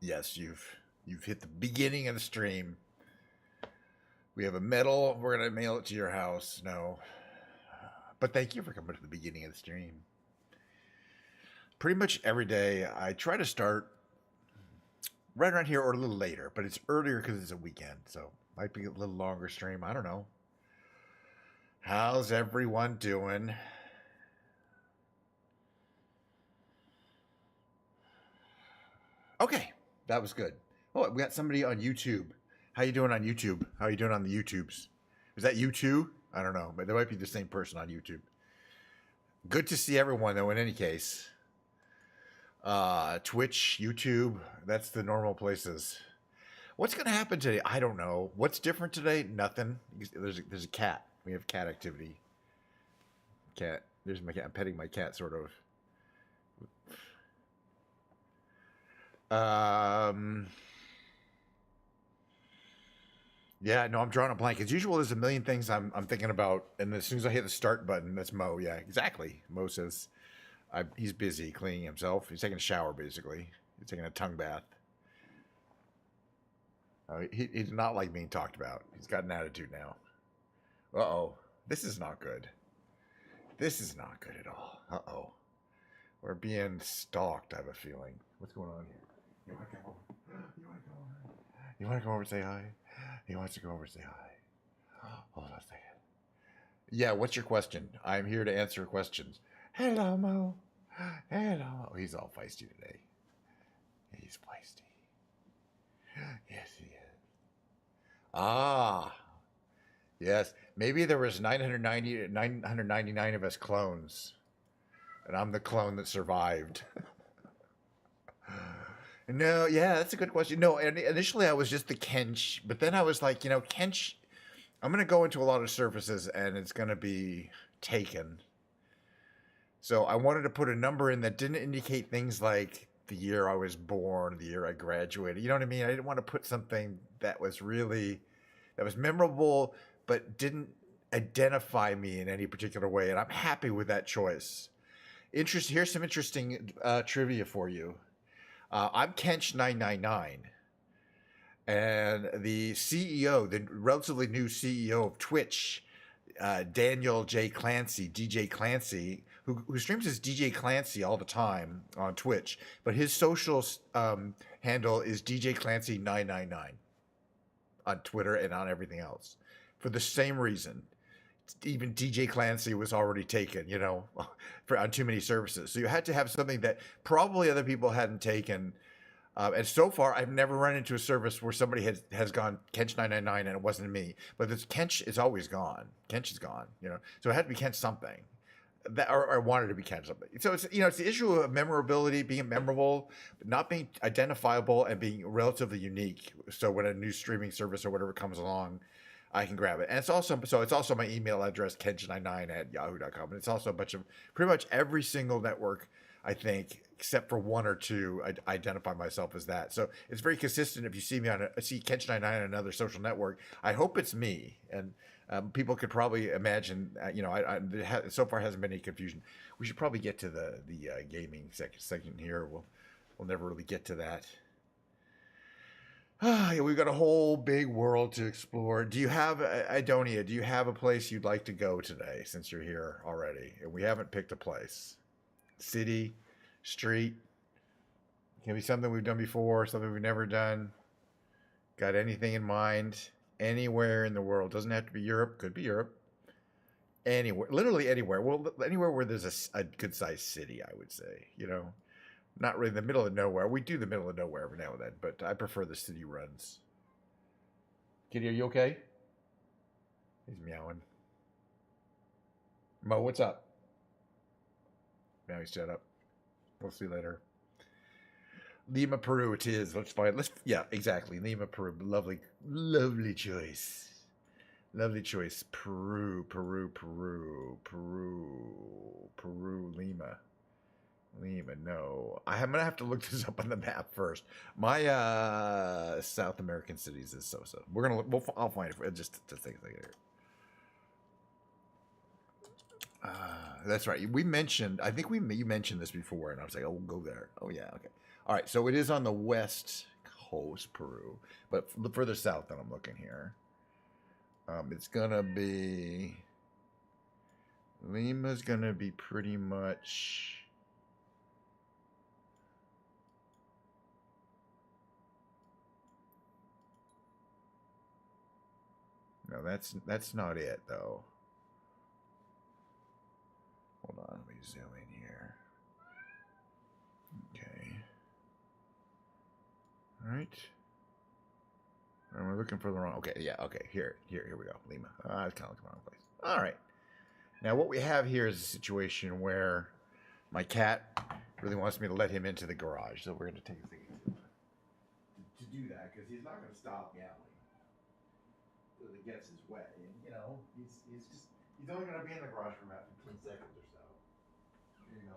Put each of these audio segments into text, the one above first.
Yes, you've hit the beginning of the stream. We have a medal. We're gonna mail it to your house. No, but thank you for coming to the beginning of the stream. Pretty much every day, I try to start right around here or a little later, but it's earlier because it's a weekend, so might be a little longer stream. I don't know. How's everyone doing? Okay, that was good. Oh, we got somebody on YouTube. How you doing on YouTube? How you doing on the YouTubes? Is that you too? I don't know, but there might be the same person on YouTube. Good to see everyone though. In any case, Twitch, YouTube, that's the normal places. What's going to happen today? I don't know. What's different today? Nothing. There's a cat. We have cat activity. Cat. There's my cat. I'm petting my cat, sort of. Yeah, no, I'm drawing a blank. As usual, there's a million things I'm thinking about, and as soon as I hit the start button, that's Mo. Yeah, exactly. Mo says he's busy cleaning himself. He's taking a shower, basically. He's taking a tongue bath. He does not like being talked about. He's got an attitude now. Uh-oh. This is not good. This is not good at all. Uh-oh. We're being stalked, I have a feeling. What's going on here? You want to come over? You want to come over? You want to come over and say hi? He wants to go over and say hi. Hold on a second. Yeah, what's your question? I'm here to answer questions. Hello, Mo. Hello. He's all feisty today. He's feisty. Yes, he is. Ah. Yes. Maybe there was 999 of us clones. And I'm the clone that survived. No, yeah, that's a good question. No, and initially I was just the Kench, but then I was like, Kench, I'm going to go into a lot of services and it's going to be taken. So I wanted to put a number in that didn't indicate things like the year I was born, the year I graduated. You know what I mean? I didn't want to put something that was memorable, but didn't identify me in any particular way. And I'm happy with that choice. Here's some interesting trivia for you. I'm Kench999, and the CEO, the relatively new CEO of Twitch, Daniel J. Clancy, DJ Clancy, who streams as DJ Clancy all the time on Twitch, but his social handle is DJ Clancy999 on Twitter and on everything else for the same reason. Even DJ Clancy was already taken, on too many services. So you had to have something that probably other people hadn't taken. And so far, I've never run into a service where somebody has gone Kench999 and it wasn't me. But this Kench is always gone. Kench is gone, So it had to be Kench something. Or I wanted to be Kench something. So it's the issue of memorability, being memorable, but not being identifiable and being relatively unique. So when a new streaming service or whatever comes along, I can grab it. And it's also my email address, kench99@yahoo.com. And it's also a bunch of pretty much every single network, I think, except for one or two, I identify myself as that. So it's very consistent. If you see me see Kench99 on another social network, I hope it's me. And people could probably imagine, so far hasn't been any confusion. We should probably get to the gaming section here. We'll never really get to that. We've got a whole big world to explore. Do you have, Idonia, do you have a place you'd like to go today since you're here already? And we haven't picked a place. City, street, can be something we've done before, something we've never done. Got anything in mind? Anywhere in the world. Doesn't have to be Europe. Could be Europe. Anywhere. Literally anywhere. Well, anywhere where there's a good-sized city, I would say, Not really in the middle of nowhere. We do the middle of nowhere every now and then, but I prefer the city runs. Kitty, are you okay? He's meowing. Mo, what's up? Now he's shut up. We'll see you later. Lima, Peru it is. Yeah, exactly. Lima, Peru. Lovely choice. Lovely choice. Peru, Lima. Lima, no. I'm gonna have to look this up on the map first. My South American cities is so. I'll find it. Just take a second here. That's right. We mentioned. I think you mentioned this before, and I was like, "Oh, we'll go there." Oh yeah, okay. All right. So it is on the west coast, Peru. But further south than I'm looking here. It's going to be... Lima's going to be pretty much... No, that's not it, though. Hold on, let me zoom in here. Okay. All right. And we're looking for the wrong... Okay, yeah, okay. Here we go. Lima. I was kind of looking the wrong place. All right. Now, what we have here is a situation where my cat really wants me to let him into the garage. So we're going to take a second to do that because he's not going to stop yelling. It gets his way, and you know he's only going to be in the garage for about 15 seconds or so. You know,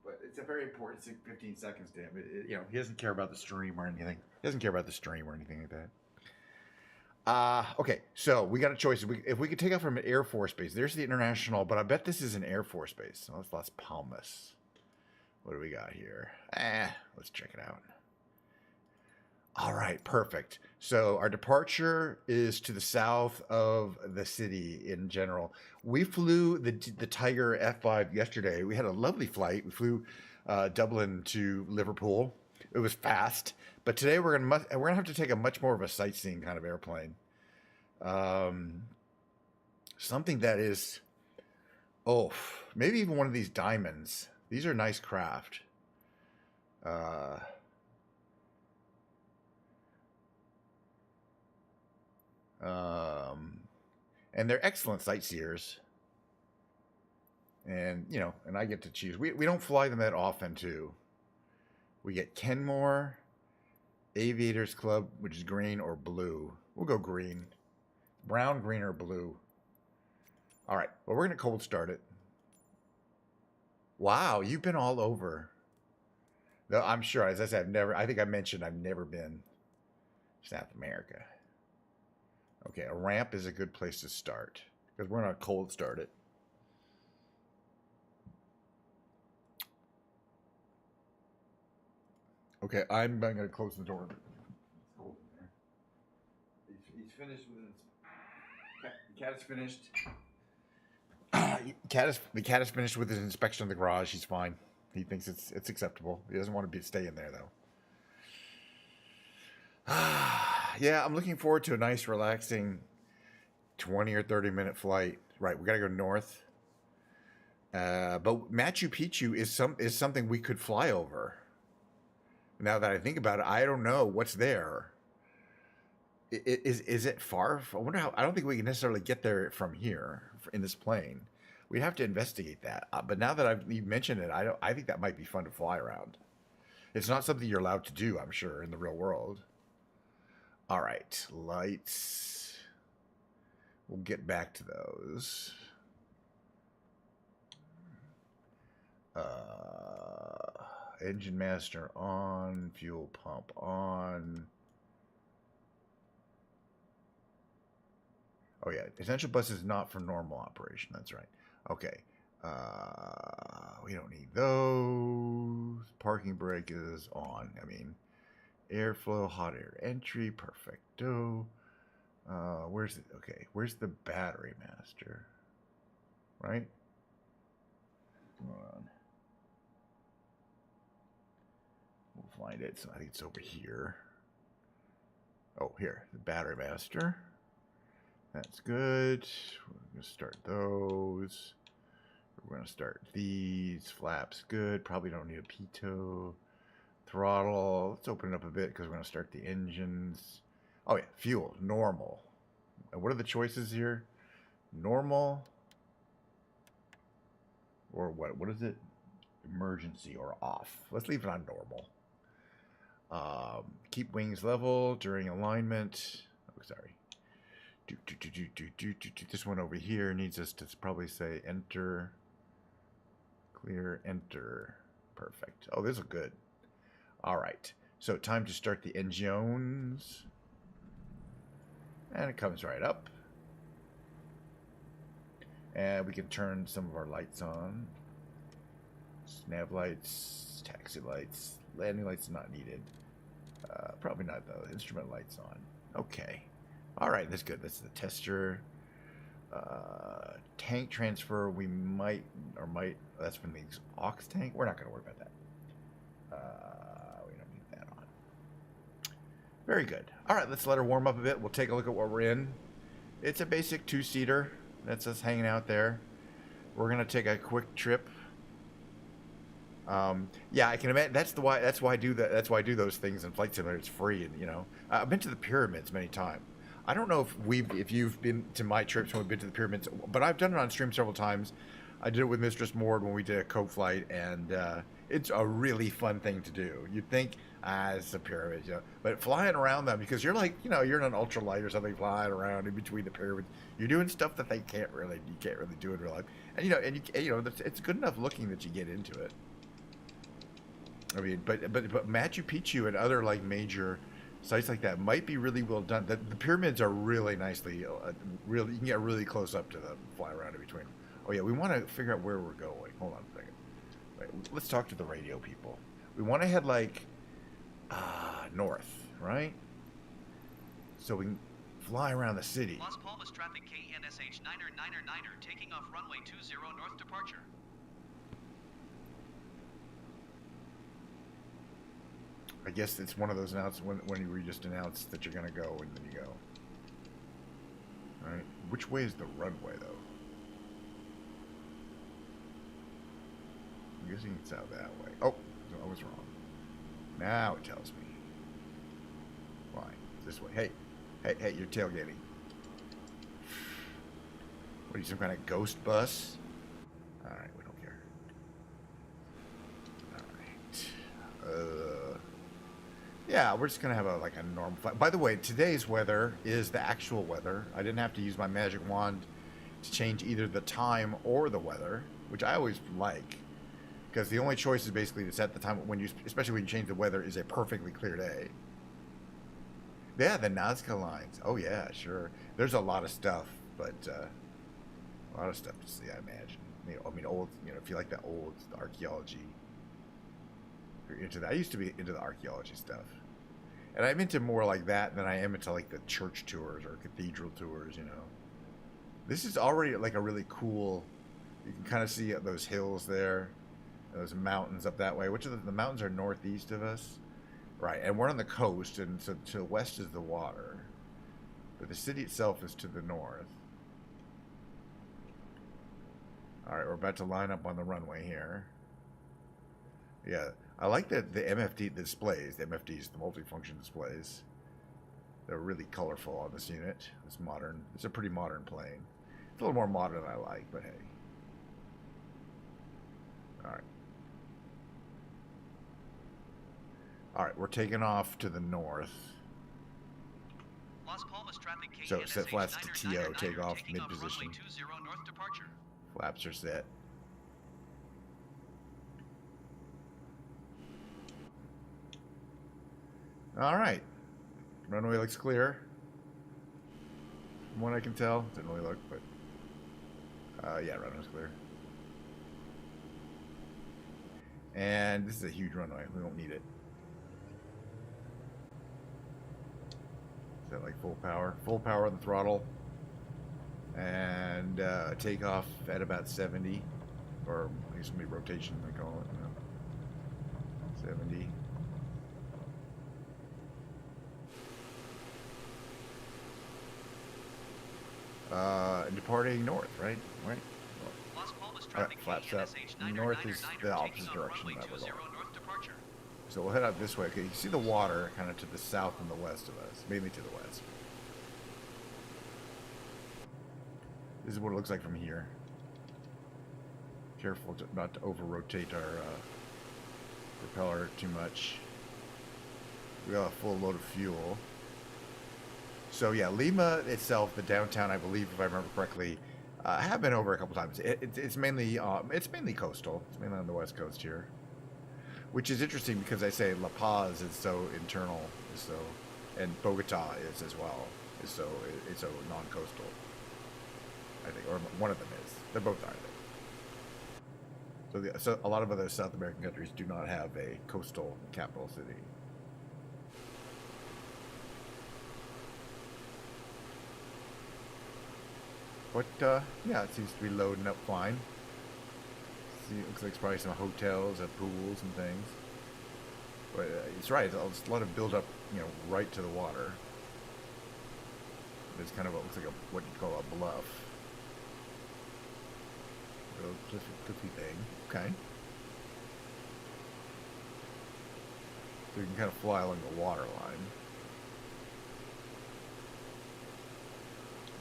but it's a very important 15 seconds to him. You know, he doesn't care about the stream or anything. He doesn't care about the stream or anything like that. Okay, so we got a choice. If we could take off from an Air Force base, there's the international, but I bet this is an Air Force base. So that's Las Palmas. What do we got here? Let's check it out. All right, perfect. So our departure is to the south of the city in general. We flew the Tiger F5 yesterday. We had a lovely flight. We flew Dublin to Liverpool. It was fast, but today we're gonna have to take a much more of a sightseeing kind of airplane. Something that is, maybe even one of these diamonds. These are nice craft. And they're excellent sightseers. And, you know, and I get to choose. We don't fly them that often, too. We get Kenmore, Aviators Club, which is green or blue. We'll go green. Brown, green, or blue. All right. Well, we're going to cold start it. Wow, you've been all over. No, I'm sure, as I said, I think I mentioned I've never been to South America. Okay, a ramp is a good place to start because we're going to cold start it. Okay, I'm going to close the door. It's cold in there. He's finished with his... The cat is finished. The cat is finished with his inspection of the garage. He's fine. He thinks it's acceptable. He doesn't want to stay in there, though. Yeah, I'm looking forward to a nice, relaxing 20 or 30-minute flight. Right, we got to go north. But Machu Picchu is something we could fly over. Now that I think about it, I don't know what's there. Is it far? I wonder how. I don't think we can necessarily get there from here in this plane. We'd have to investigate that. But now that you've mentioned it, I think that might be fun to fly around. It's not something you're allowed to do, I'm sure, in the real world. All right, lights. We'll get back to those. Engine master on, fuel pump on. Oh yeah, essential bus is not for normal operation. That's right. Okay. We don't need those. Parking brake is on. I mean, airflow, hot air entry, perfecto. Where's it? Okay, where's the battery master? Right? Come on. We'll find it. So I think it's over here. Oh, here, the battery master. That's good. We're going to start those. We're going to start these. Flaps, good. Probably don't need a pitot. Throttle. Let's open it up a bit because we're going to start the engines. Oh, yeah. Fuel, normal. And what are the choices here? Normal. Or what? What is it? Emergency or off. Let's leave it on normal. Keep wings level during alignment. Oh, sorry. This one over here needs us to probably say enter, clear, enter. Perfect. Oh, this is good. All right. So time to start the engines. And it comes right up. And we can turn some of our lights on. Nav lights, taxi lights, landing lights not needed. Probably not though. Instrument lights on. Okay. All right, that's good. That's the tester. Tank transfer. We might or might. That's from the aux tank. We're not going to worry about that. We don't need that on. Very good. All right, let's let her warm up a bit. We'll take a look at what we're in. It's a basic two-seater. That's us hanging out there. We're gonna take a quick trip. Yeah, I can imagine. That's why I do that. That's why I do those things in Flight Simulator. It's free, and you know, I've been to the pyramids many times. I don't know if you've been to my trips when we've been to the pyramids, but I've done it on stream several times. I did it with Mistress Mord when we did a co-flight, and it's a really fun thing to do. You'd think, it's a pyramid, you know, but flying around them, because you're like, you know, you're in an ultralight or something flying around in between the pyramids. You're doing stuff that you can't really do in real life, and you know, it's good enough looking that you get into it. I mean, but Machu Picchu and other like major sites like that might be really well done. The pyramids are really nicely, really, you can get really close up to them, fly around in between. Oh yeah, we want to figure out where we're going. Hold on a second. Wait, let's talk to the radio people. We want to head like north, right? So we can fly around the city. Las Palmas traffic KNSH 9er taking off runway 20 north departure. I guess it's one of those announcements when you just announce that you're gonna go and then you go. All right. Which way is the runway though? I'm guessing it's out that way. Oh, I was wrong. Now it tells me. Why? This way. Hey, you're tailgating. What are you, some kind of ghost bus? Alright, we don't care. Alright. Yeah, we're just gonna have a normal flight. By the way, today's weather is the actual weather. I didn't have to use my magic wand to change either the time or the weather, which I always like. Because the only choice is basically to set the time especially when you change the weather, is a perfectly clear day. Yeah, the Nazca lines. Oh yeah, sure. There's a lot of stuff, but a lot of stuff to see, I imagine. I mean, old. You know, if you like the old archaeology, if you're into that. I used to be into the archaeology stuff, and I'm into more like that than I am into like the church tours or cathedral tours. You know, this is already like a really cool. You can kind of see those hills there. Those mountains up that way, which are the mountains are northeast of us, right? And we're on the coast, and so to the west is the water, but the city itself is to the north. All right, we're about to line up on the runway here. Yeah, I like the MFD displays. The MFDs, the multifunction displays. They're really colorful on this unit. It's modern. It's a pretty modern plane. It's a little more modern than I like, but hey. All right. All right, we're taking off to the north. Las Palmas traffic So set flaps to TO, take off mid runway position. 20 north departure. Flaps are set. All right, runway looks clear. From what I can tell, didn't really look, but yeah, runway's clear. And this is a huge runway. We won't need it. Is that like full power? Full power on the throttle. And take off at about 70. Or I guess maybe rotation, they call it. You know. 70. Departing north, right? Right? Las Palmas traffic Flaps up. KNSH North is the taking opposite off direction runway that we're 20 going. north departure. So we'll head out this way. Okay, you can see the water kind of to the south and the west of us, mainly to the west. This is what it looks like from here. Careful not to over-rotate our propeller too much. We got a full load of fuel. So yeah, Lima itself, the downtown, I believe, if I remember correctly, I have been over a couple times. It's mainly coastal. It's mainly on the west coast here, which is interesting because I say La Paz is so internal, and Bogota is as well. It's so non-coastal. I think, or one of them is. They're both are. So a lot of other South American countries do not have a coastal capital city. But yeah, it seems to be loading up fine. See, it looks like it's probably some hotels, pools, and things. But it's right. It's a lot of build up, right to the water. It's kind of looks like what you'd call a bluff. A little cliffy thing. Okay. So you can kind of fly along the water line.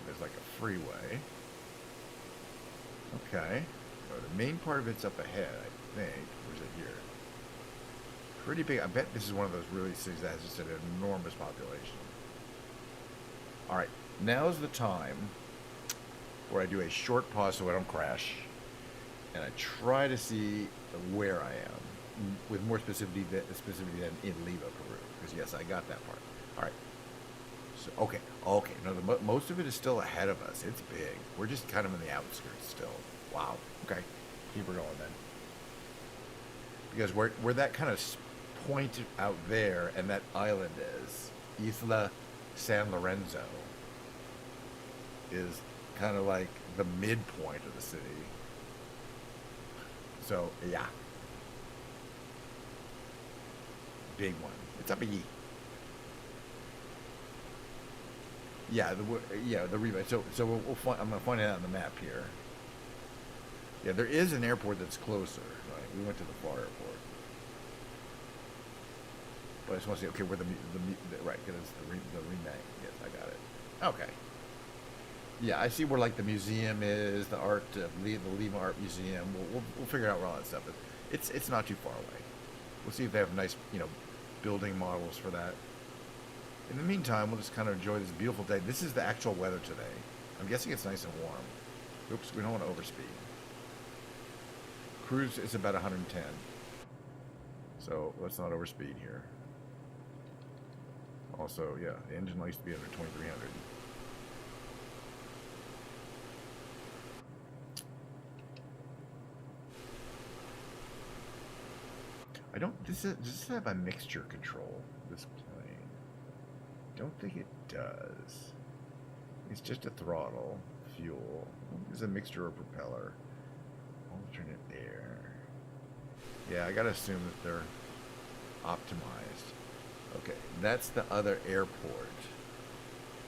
There's like a freeway. Okay. So the main part of it's up ahead, I think. Or is it here? Pretty big. I bet this is one of those really cities that has just an enormous population. Alright, now's the time where I do a short pause so I don't crash. And I try to see where I am, with more specificity than in Lima, Peru. Because yes, I got that part. Alright. So, okay. No, most of it is still ahead of us. It's big. We're just kind of in the outskirts still. Wow. Okay. Keep her going then. Because where that kind of point out there and that island is, Isla San Lorenzo, is kind of like the midpoint of the city. So, yeah. Big one. It's up a yee. Yeah, the rebate. So we'll find. I'm gonna find it out on the map here. Yeah, there is an airport that's closer. Right, we went to the far airport, but I just want to see. Okay, where the right? Because it's the remake. Yes, I got it. Okay. Yeah, I see where like the museum is, the Lima Art Museum. We'll figure out where all that stuff is. It's not too far away. We'll see if they have nice building models for that. In the meantime, we'll just kind of enjoy this beautiful day. This is the actual weather today. I'm guessing it's nice and warm. Oops, we don't want to overspeed. Cruise is about 110. So let's not overspeed here. Also, yeah, the engine likes to be under 2300. Does this have a mixture control, this plane? Don't think it does. It's just a throttle, fuel. There's a mixture of propeller. Alternate air. Yeah, I gotta assume that they're optimized. Okay, that's the other airport.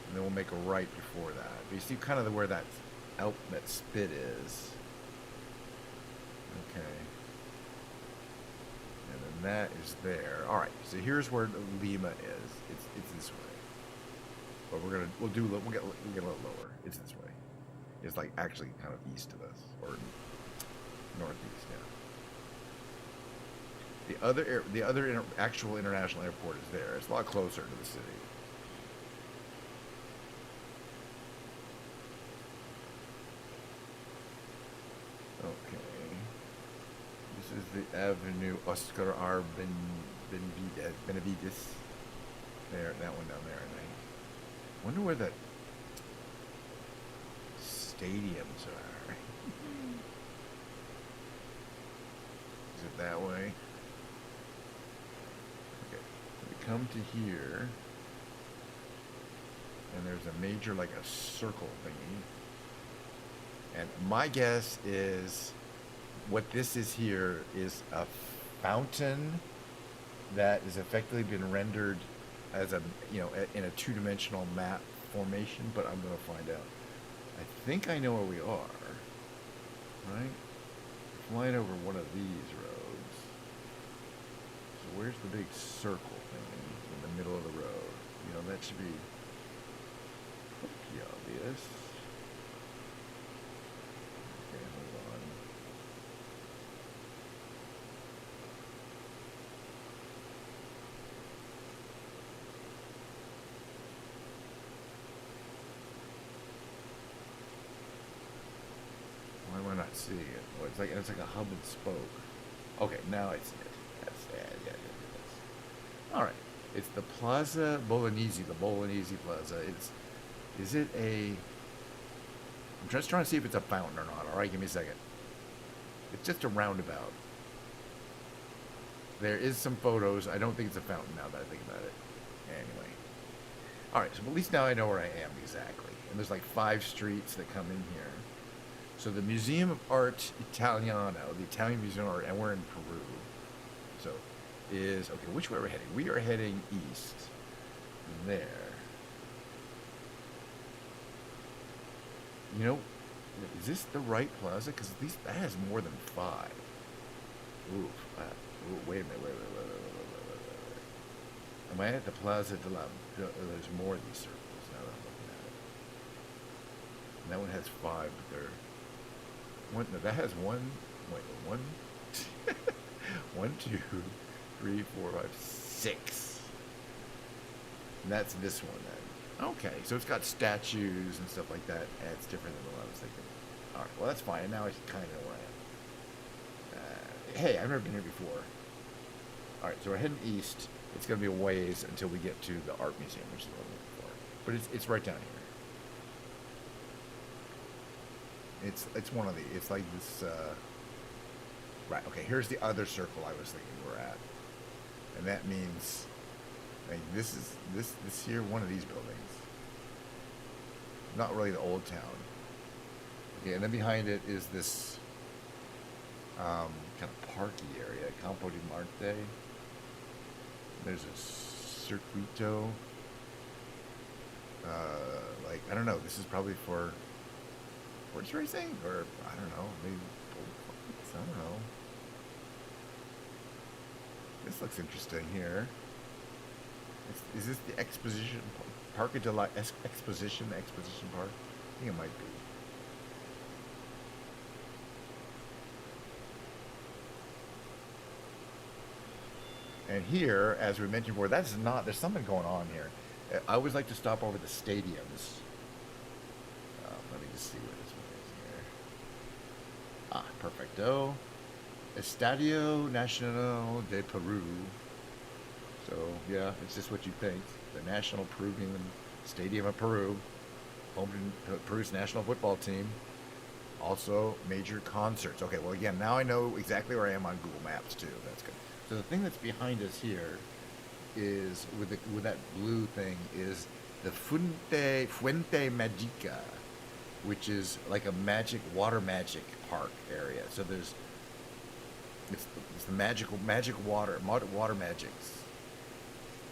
And then we'll make a right before that. But you see kind of where that spit is. Okay. And then that is there. Alright, so here's where Lima is. It's this way. But we'll get a little lower. It's this way. It's like actually kind of east of us, or northeast. Yeah. The other actual international airport is there. It's a lot closer to the city. Okay. This is the Avenue Oscar R. Benavides. There, that one down there, I think. Wonder where the stadiums are. Is it that way? Okay. We come to here. And there's a major, like a circle thingy. And my guess is what this is here is a fountain that has effectively been rendered as in a two-dimensional map formation, but I'm going to find out. I think I know where we are, right? Flying over one of these roads. So where's the big circle thing in the middle of the road? That should be pretty obvious. Okay, hold on. Why am I not seeing it? Oh, it's like a hub and spoke. Okay, now I see it. Yeah. All right, it's the Plaza Bolognese, the Bolognese Plaza. Is it a? I'm just trying to see if it's a fountain or not. All right, give me a second. It's just a roundabout. There is some photos. I don't think it's a fountain now that I think about it. Anyway, All right, so at least now I know where I am exactly. And there's like 5 streets that come in here. So the Museum of Art Italiano, the Italian Museum of Art, and we're in Peru. So is, okay, which way are we heading? We are heading east. There. You know, is this the right plaza? Because at least that has more than 5. Ooh, wait a minute, wait. Am I at the Plaza de la... There's more of these circles now that I'm looking at it. And that one has 5, but they're... One, no, that has 1... Wait, 1... 1, 2, 3, 4, 5, 6. And that's this one then. Okay, so it's got statues and stuff like that. And it's different than what I was thinking. Alright, well that's fine. And now I kind of know where I am. Hey, I've never been here before. Alright, so we're heading east. It's going to be a ways until we get to the art museum, which is what I'm looking for. But it's right down here. It's one of the... It's like this... Right, okay, here's the other circle I was thinking we're at. And that means... Like, this is... This here, one of these buildings. Not really the old town. Okay, and then behind it is this... kind of parky area. Campo di Marte. There's a circuito. Like, I don't know. This is probably for horse racing? Or, I don't know. Maybe bullfights? I don't know. This looks interesting here. Is this the Exposition Parque de la Exposition Park? I think it might be. And here, as we mentioned before, that's not, there's something going on here. I always like to stop over the stadiums. Let me just see what this one is here. Ah, perfecto. Estadio Nacional de Peru. So, yeah, it's just what you think. The National Peruvian Stadium of Peru. Home to Peru's national football team. Also, major concerts. Okay, well, again, now I know exactly where I am on Google Maps, too. That's good. So the thing that's behind us here is, with that blue thing, is the Fuente Magica, which is like a water magic park area. So it's the magic water magics,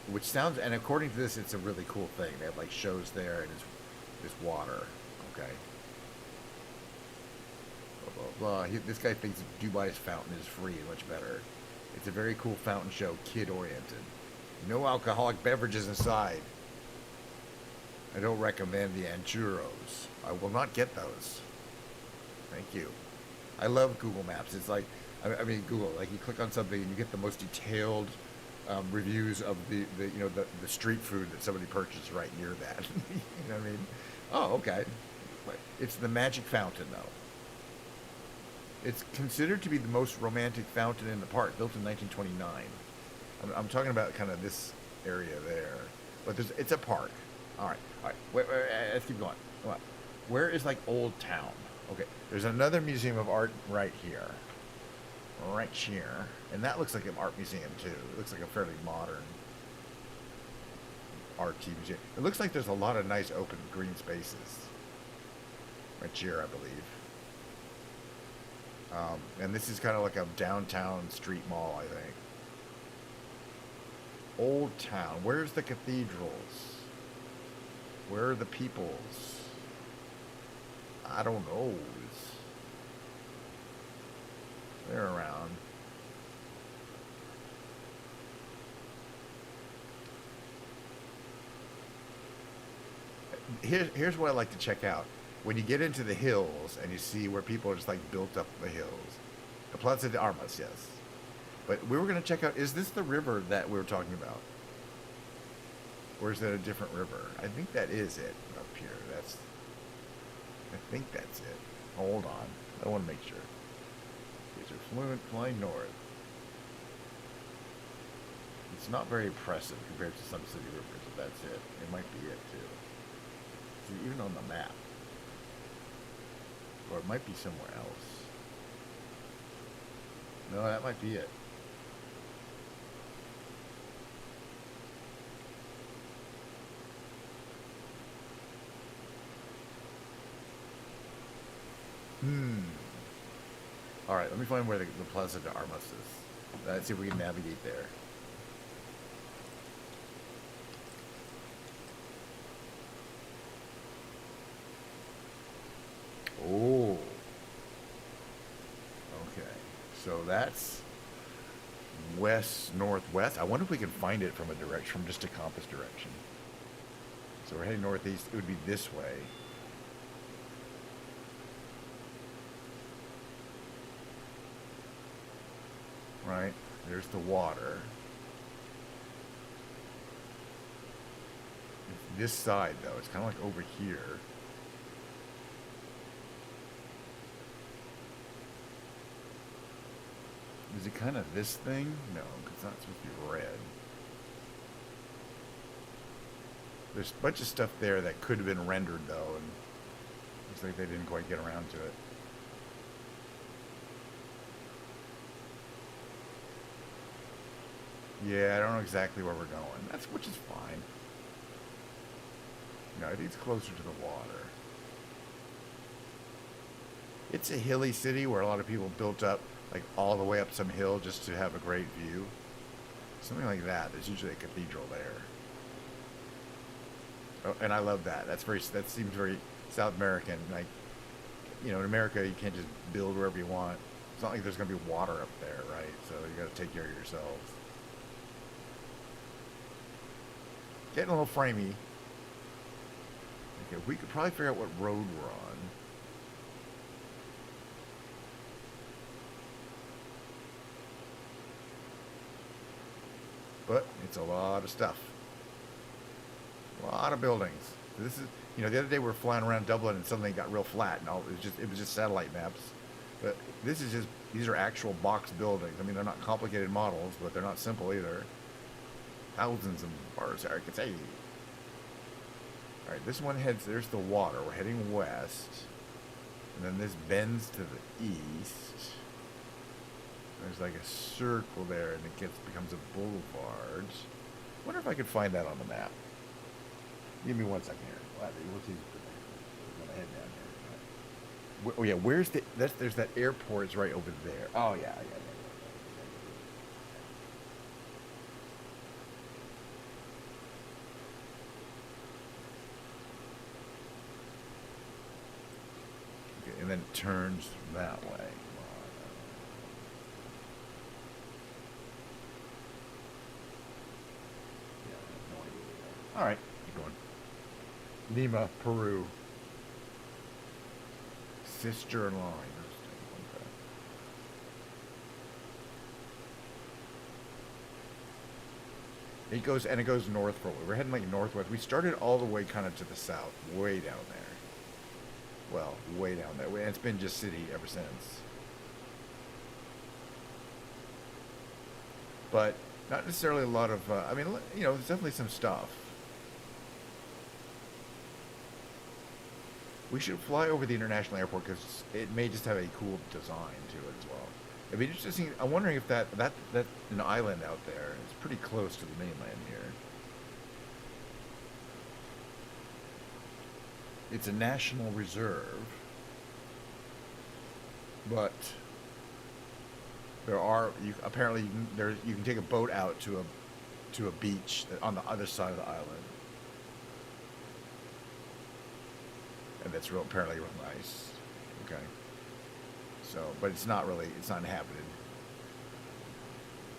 which sounds, and according to this, it's a really cool thing. They have like shows there, and it's water. Okay. Blah blah blah. This guy thinks Dubai's fountain is free and much better. It's a very cool fountain show, kid-oriented. No alcoholic beverages inside. I don't recommend the Anchuros. I will not get those. Thank you. I love Google Maps. It's like, I mean, Google, like you click on something and you get the most detailed reviews of the street food that somebody purchased right near that. You know what I mean? Oh, okay. It's the Magic Fountain, though. It's considered to be the most romantic fountain in the park, built in 1929. I'm talking about kind of this area there, but it's a park. All right. Wait, let's keep going. Come on. Where is like Old Town? Okay, there's another museum of art right here, and that looks like an art museum too. It looks like a fairly modern art museum. It looks like there's a lot of nice open green spaces right here, I believe. And this is kind of like a downtown street mall, I think. Old Town. Where's the cathedrals? Where are the peoples? I don't know. They're around. Here's what I like to check out. When you get into the hills and you see where people are just like built up the hills. The Plaza de Armas, yes. But we were going to check out, is this the river that we were talking about? Or is that a different river? I think that is it up here. I think that's it. Hold on. I want to make sure. These are flying north. It's not very impressive compared to some city rivers, but that's it. It might be it too. See, even on the map. Or it might be somewhere else. No, that might be it. All right, let me find where the Plaza de Armas is. Let's see if we can navigate there. Oh. Okay. So that's west northwest. I wonder if we can find it from a direction, from just a compass direction. So we're heading northeast. It would be this way. Right? There's the water. It's this side, though. It's kind of like over here. Is it kind of this thing? No, because it's not supposed to be red. There's a bunch of stuff there that could have been rendered, though, and looks like they didn't quite get around to it. Yeah, I don't know exactly where we're going. Which is fine. No, I think it's closer to the water. It's a hilly city where a lot of people built up, like, all the way up some hill just to have a great view. Something like that. There's usually a cathedral there. Oh, and I love that. That seems very South American. Like, in America, you can't just build wherever you want. It's not like there's going to be water up there, right? So you got to take care of yourselves. Getting a little framey. Okay, we could probably figure out what road we're on. But it's a lot of stuff. A lot of buildings. This is, the other day we were flying around Dublin and suddenly it got real flat and it was just satellite maps. But these are actual box buildings. I mean, they're not complicated models, but they're not simple either. Thousands of bars, I could say. All right, this one there's the water. We're heading west. And then this bends to the east. There's like a circle there, and it becomes a boulevard. I wonder if I could find that on the map. Give me 1 second here. We'll see. We're gonna head down here. Oh yeah, where's there's that airport. It's right over there. Oh yeah. Okay, and then it turns that way. All right, keep going. Lima, Peru. Sister line. Okay. It goes north for a while. We're heading like northwest. We started all the way kind of to the south, way down there. Well, way down there. And it's been just city ever since. But not necessarily a lot of. There's definitely some stuff. We should fly over the international airport because it may just have a cool design to it as well. It'd be interesting. I'm wondering if that's an island out there. It's pretty close to the mainland here. It's a national reserve, but you can take a boat out to a beach on the other side of the island. And that's apparently real nice. Okay. So, but it's not inhabited.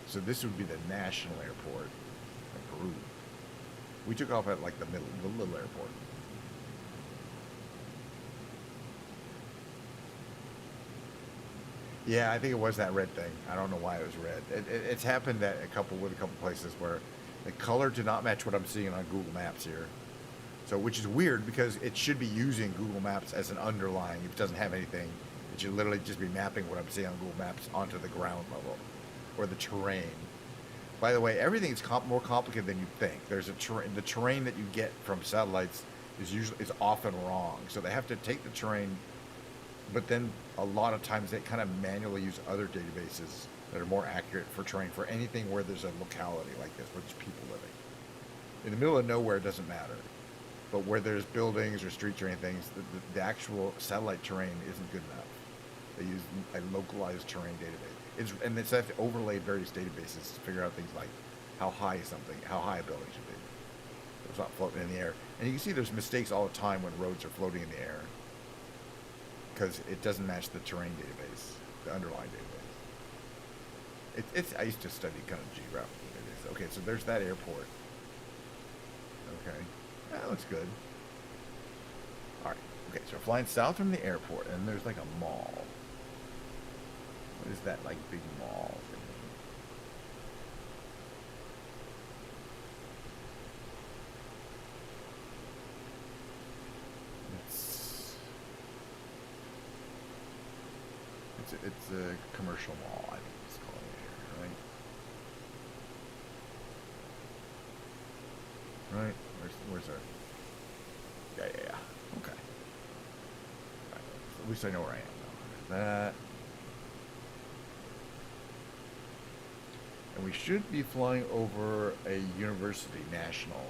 So this would be the national airport of Peru. We took off at like the little airport. Yeah, I think it was that red thing. I don't know why it was red. It's happened at a couple places where the color did not match what I'm seeing on Google Maps here. So, which is weird because it should be using Google Maps as an underlying. If it doesn't have anything, it should literally just be mapping what I'm seeing on Google Maps onto the ground level or the terrain. By the way, everything is more complicated than you think. There's the terrain that you get from satellites is often wrong. So they have to take the terrain, but then a lot of times they kind of manually use other databases that are more accurate for terrain for anything where there's a locality like this where there's people living. In the middle of nowhere, it doesn't matter. But where there's buildings or streets or anything, the actual satellite terrain isn't good enough. They use a localized terrain database. And it's have to overlay various databases to figure out things like how high a building should be. It's not floating in the air. And you can see there's mistakes all the time when roads are floating in the air because it doesn't match the terrain database, the underlying database. I used to study kind of geographical database. Okay, so there's that airport. Okay, that looks good. All right. Okay, so we're flying south from the airport, and there's like a mall. What is that, like, big mall thing? It's a commercial mall, I think it's called here, right? Right? Where's our... Yeah. Okay. Right. At least I know where I am now. There's that. And we should be flying over a university, national.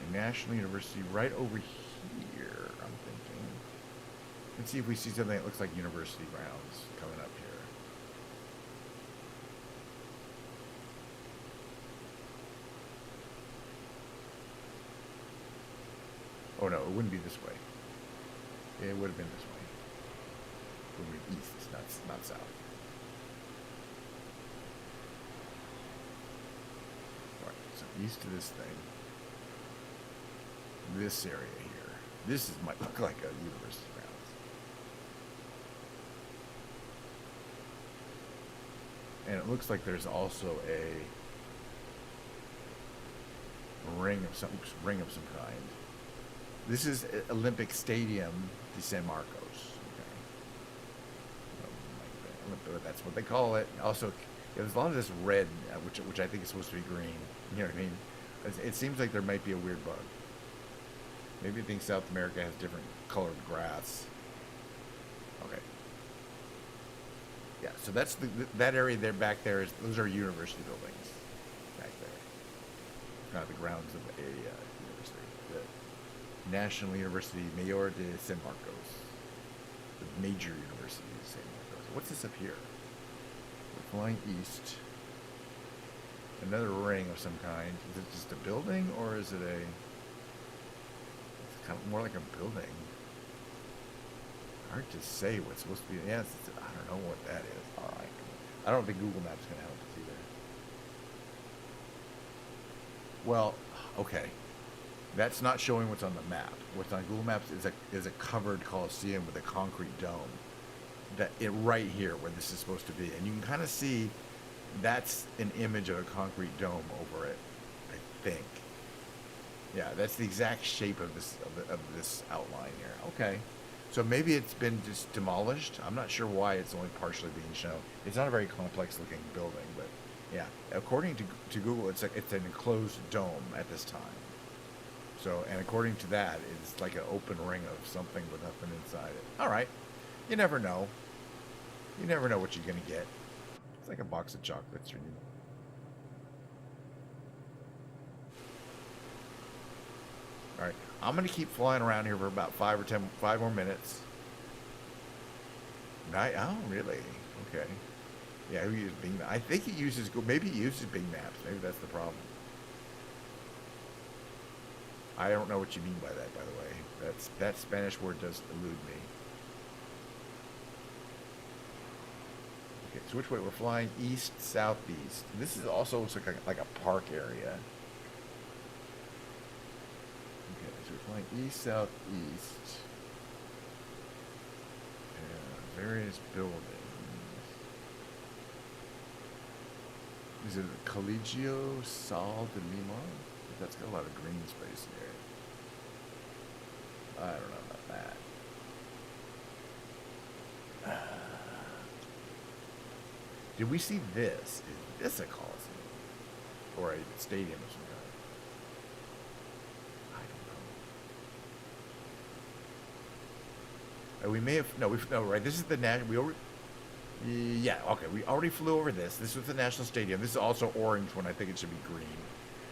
A national university right over here, I'm thinking. Let's see if we see something that looks like university grounds coming up here. Oh no, it wouldn't be this way. It would have been this way. It would be east, not south. Alright, so east of this thing. This area here. This might look like a university grounds. And it looks like there's also a ring of some kind. This is Olympic Stadium de San Marcos. Okay. That's what they call it. Also, there's a lot of this red, which I think is supposed to be green. You know what I mean? It seems like there might be a weird bug. Maybe I think South America has different colored grass. Okay. Yeah, so that's that area there back there those are university buildings back there. Kind of the grounds of a university. The National University Mayor de San Marcos. The major university of San Marcos. What's this up here? We're flying east. Another ring of some kind. Is it just a building or is it a... It's kind of more like a building. Hard to say what's supposed to be. Yeah, I don't know what that is. All right. I don't think Google Maps is going to help us either. Well, okay. That's not showing what's on the map. What's on Google Maps is a covered coliseum with a concrete dome. Right here where this is supposed to be, and you can kind of see that's an image of a concrete dome over it. I think. Yeah, that's the exact shape of this outline here. Okay. So maybe it's been just demolished. I'm not sure why it's only partially being shown. It's not a very complex looking building, but yeah, according to Google, it's an enclosed dome at this time. So, and according to that, it's like an open ring of something with nothing inside it. All right, you never know. You never know what you're gonna get. It's like a box of chocolates. All right, I'm gonna keep flying around here for about 5 more minutes. Oh, really? Okay. Yeah, who uses Bing? I think he uses. Maybe he uses Bing Maps. Maybe that's the problem. I don't know what you mean by that, by the way. That Spanish word does elude me. Okay, so which way? We're flying east, southeast. This is also looks like a park area. Okay, so we're flying east, southeast. Yeah, various buildings. Is it Colegio Sal de Lima? That's got a lot of green space here. I don't know about that. Did we see this? Is this a coliseum? Or a stadium of some kind? I don't know. We may have... No, right. This is the national... Yeah, okay. We already flew over this. This was the National Stadium. This is also orange when I think it should be green.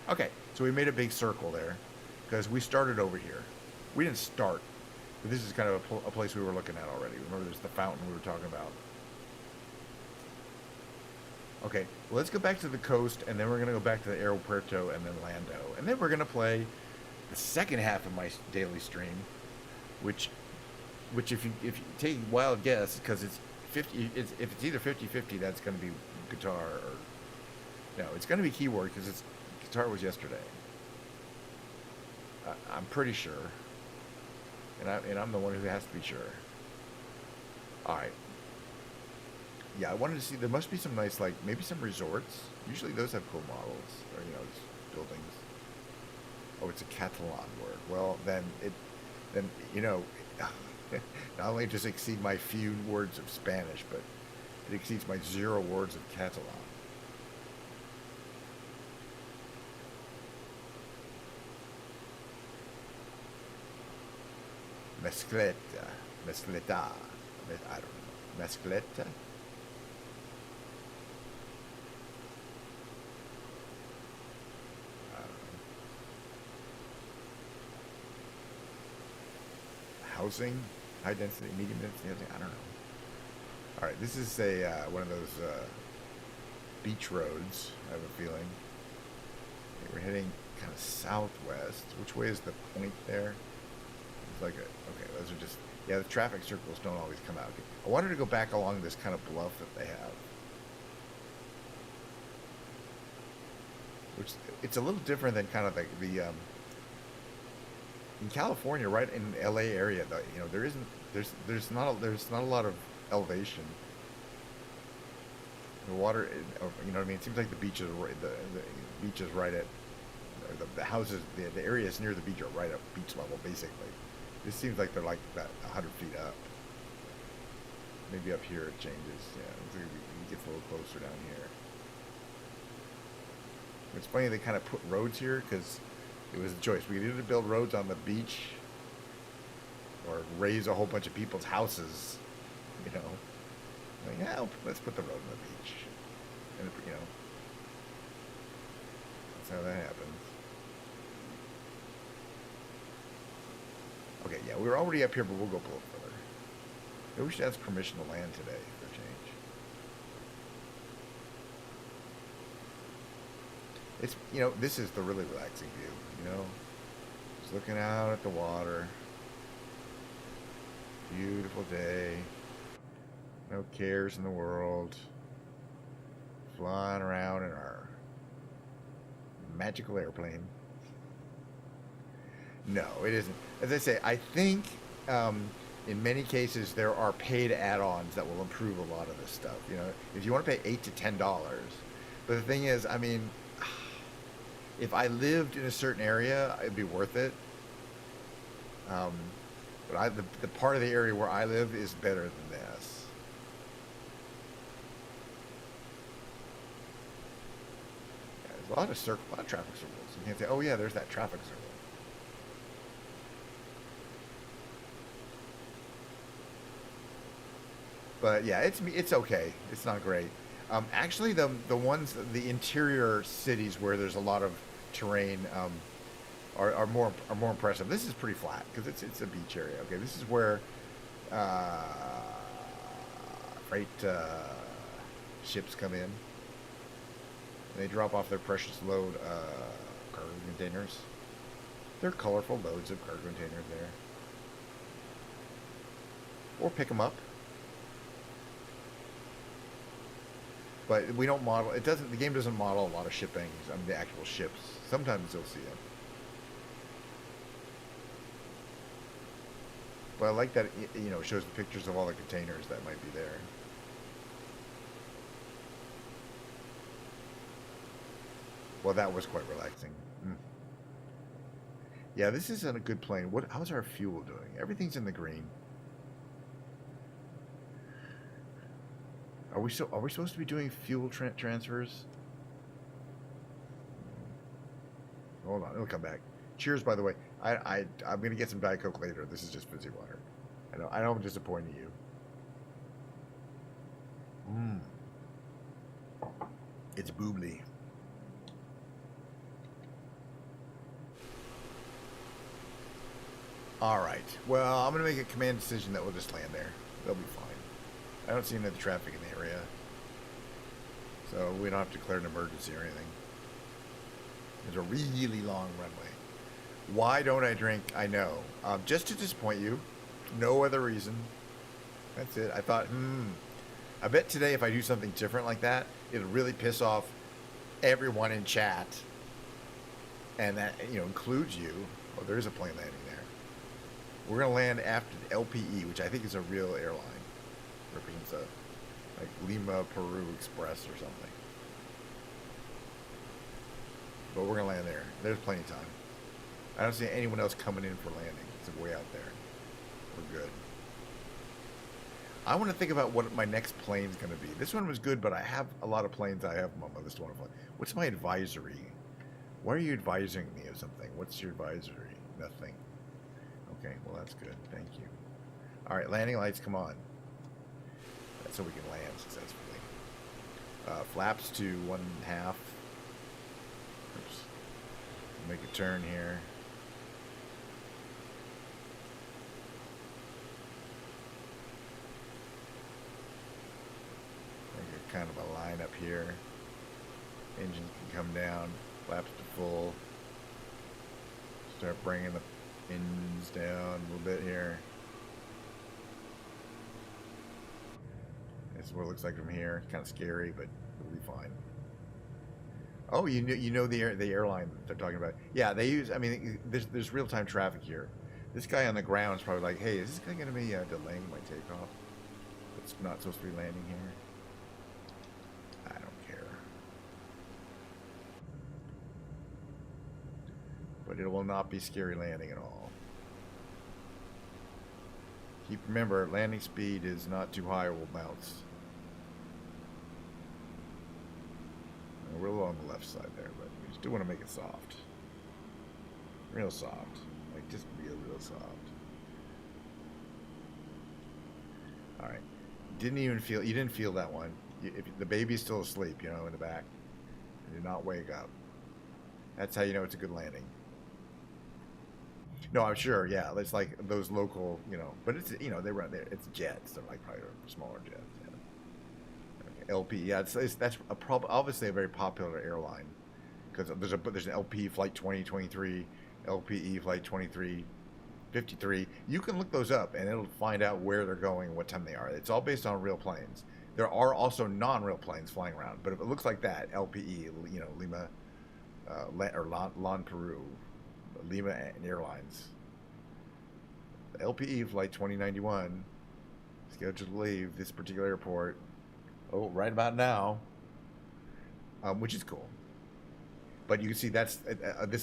Okay, so we made a big circle there. because we started over here. We didn't start, but this is kind of a place we were looking at already. Remember, there's the fountain we were talking about. Okay, well, let's go back to the coast, and then we're going to go back to the Aeropuerto and then Lando. And then we're going to play the second half of my daily stream, which if you take a wild guess, because it's 50, if it's either 50-50, that's going to be guitar, or no, it's going to be keyboard, because it's guitar was yesterday. I'm pretty sure, and I'm the one who has to be sure. All right. Yeah, I wanted to see. There must be some nice, like maybe some resorts. Usually those have cool models, or just buildings. Oh, it's a Catalan word. Well, then not only does it exceed my few words of Spanish, but it exceeds my 0 words of Catalan. Mescleta. I don't know. Mescleta? Housing, high density, medium density housing. I don't know. All right, this is a one of those beach roads. I have a feeling we're heading kind of southwest. Which way is the point there? It's like okay. Those are just the traffic circles don't always come out. I wanted to go back along this kind of bluff that they have, which it's a little different than kind of like the in California, right in the LA area, there's not a lot of elevation. The water, you know what I mean? It seems like the beach is the beach is right at the houses, the areas near the beach are right at beach level, basically. This seems like they're like about 100 feet up. Maybe up here it changes. Yeah, it gets a little closer down here. It's funny they kind of put roads here because it was a choice. We could either build roads on the beach or raise a whole bunch of people's houses, Like, yeah, let's put the road on the beach. And, that's how that happens. Okay, yeah, we were already up here, but we'll go a little further. Maybe we should ask permission to land today for a change. It's, this is the really relaxing view, Just looking out at the water. Beautiful day. No cares in the world. Flying around in our magical airplane. No, it isn't. As I say, I think in many cases there are paid add-ons that will improve a lot of this stuff. If you want to pay $8 to $10. But the thing is, I mean, if I lived in a certain area, it'd be worth it. But the part of the area where I live is better than this. Yeah, there's a lot of traffic circles. You can't say, oh yeah, there's that traffic circle. But yeah, it's okay. It's not great. Actually, the interior cities where there's a lot of terrain are more impressive. This is pretty flat because it's a beach area. Okay, this is where freight ships come in. They drop off their precious load cargo containers. They're colorful loads of cargo containers there. Or pick them up. But we don't model. The game doesn't model a lot of shipping. The actual ships. Sometimes you'll see them. But I like that it shows the pictures of all the containers that might be there. Well, that was quite relaxing. Yeah, this isn't a good plane. How's our fuel doing? Everything's in the green. Are we supposed to be doing fuel transfers? Hold on, it'll come back. Cheers, by the way. I'm gonna get some Diet Coke later. This is just fizzy water. I know I'm disappointing you. It's boobly. All right. Well, I'm going to make a command decision that we'll just land there. They'll be fine. I don't see any other traffic in the area. So we don't have to declare an emergency or anything. There's a really long runway. Why don't I drink? I know. Just to disappoint you. No other reason. That's it. I thought, I bet today if I do something different like that, it'll really piss off everyone in chat. And that, includes you. Oh, there is a plane landing there. We're going to land after the LPE, which I think is a real airline. Represents like Lima, Peru Express or something. But we're going to land there. There's plenty of time. I don't see anyone else coming in for landing. It's way out there. We're good. I want to think about what my next plane's going to be. This one was good, but I have a lot of planes I have on my list. What's my advisory? Why are you advising me of something? What's your advisory? Nothing. Okay, well, that's good. Thank you. All right, landing lights, come on. That's so we can land successfully. Flaps to 1.5. Oops. Make a turn here. Make a kind of a line up here. Engine can come down. Flaps to full. Start bringing the engines down a little bit here. This is what it looks like from here. Kind of scary, but it'll be fine. Oh, you know the airline they're talking about. Yeah, they use. I mean, there's real time traffic here. This guy on the ground is probably like, hey, is this guy going to be delaying my takeoff? It's not supposed to be landing here. I don't care. But it will not be scary landing at all. Remember, landing speed is not too high or we'll bounce. We're a little on the left side there, but we still want to make it soft. Real soft. Like, just real soft. Alright. You didn't feel that one. If the baby's still asleep, in the back. You did not wake up. That's how you know it's a good landing. No, I'm sure, yeah. It's like those local, but it's, they run there. It's jets. They're like probably smaller jets. LP, yeah, that's obviously a very popular airline because there's an LP flight 2023, LPE flight 2353. You can look those up and it'll find out where they're going and what time they are. It's all based on real planes. There are also non-real planes flying around, but if it looks like that, LPE, Lima, or LAN Peru, Lima Airlines, LPE flight 2091, scheduled to leave this particular airport. Oh, right about now, which is cool. But you can see this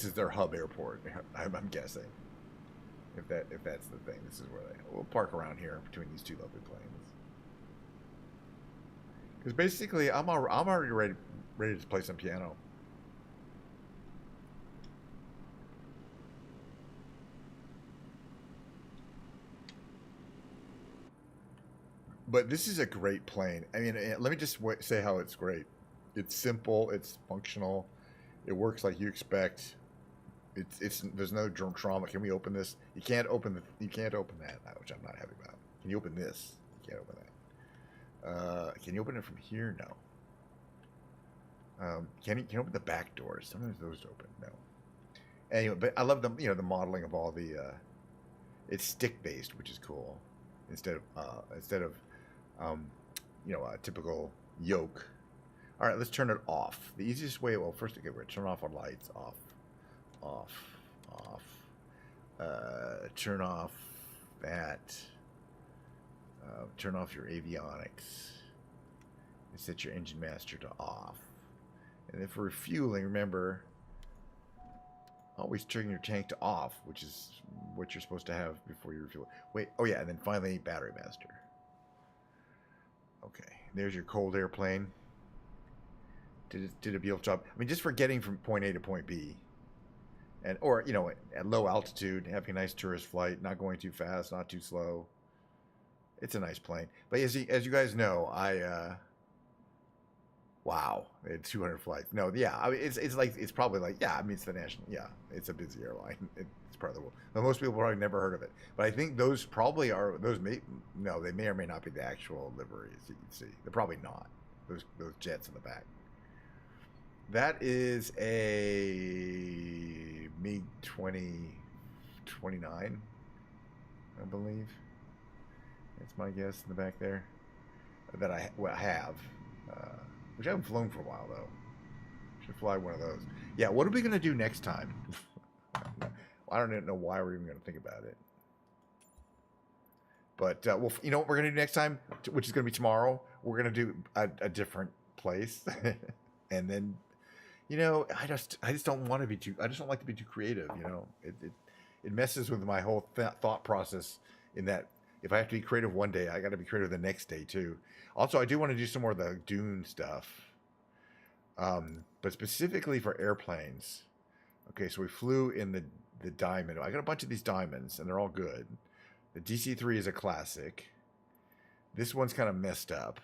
is their hub airport. I'm guessing. If that's the thing, this is where we'll park around here between these two lovely planes. Because basically, I'm already ready to play some piano. But this is a great plane. I mean, let me just say how it's great. It's simple. It's functional. It works like you expect. There's no trauma. Can we open this? You can't open that, which I'm not happy about. Can you open this? You can't open that. Can you open it from here? No. Can you open the back doors? Sometimes those open. No. Anyway, but I love the modeling of all the. It's stick based, which is cool. Instead of a typical yoke. All right, let's turn it off. The easiest way, well, first, okay, we're going to turn off our lights. Off. Turn off that. Turn off your avionics. And set your engine master to off. And then for refueling, remember, always turn your tank to off, which is what you're supposed to have before you refuel. Wait, oh yeah, and then finally, battery master. Okay, there's your cold airplane. Did a beautiful job. I mean, just for getting from point A to point B, or at low altitude, having a nice tourist flight, not going too fast, not too slow. It's a nice plane. But as you guys know, Wow, it's 200 flights. No, yeah, I mean, it's probably like, yeah, I mean, it's the national, yeah, it's a busy airline. It's part of the world. But most people probably never heard of it. But I think those probably are those may no, they may or may not be the actual liveries you can see. They're probably not those jets in the back. That is a MiG 2029, I believe. That's my guess in the back there that I have. Which I haven't flown for a while though. Should fly one of those. Yeah, what are we gonna do next time? I don't even know why we're even gonna think about it. But well, you know what we're gonna do next time, which is gonna be tomorrow. We're gonna do a different place, and then, you know, I just don't want to be too. I just don't like to be too creative. You know, it messes with my whole thought process. In that, if I have to be creative one day, I got to be creative the next day too. Also, I do want to do some more of the Dune stuff, but specifically for airplanes. Okay, so we flew in the Diamond. I got a bunch of these Diamonds, and they're all good. The DC-3 is a classic. This one's kind of messed up.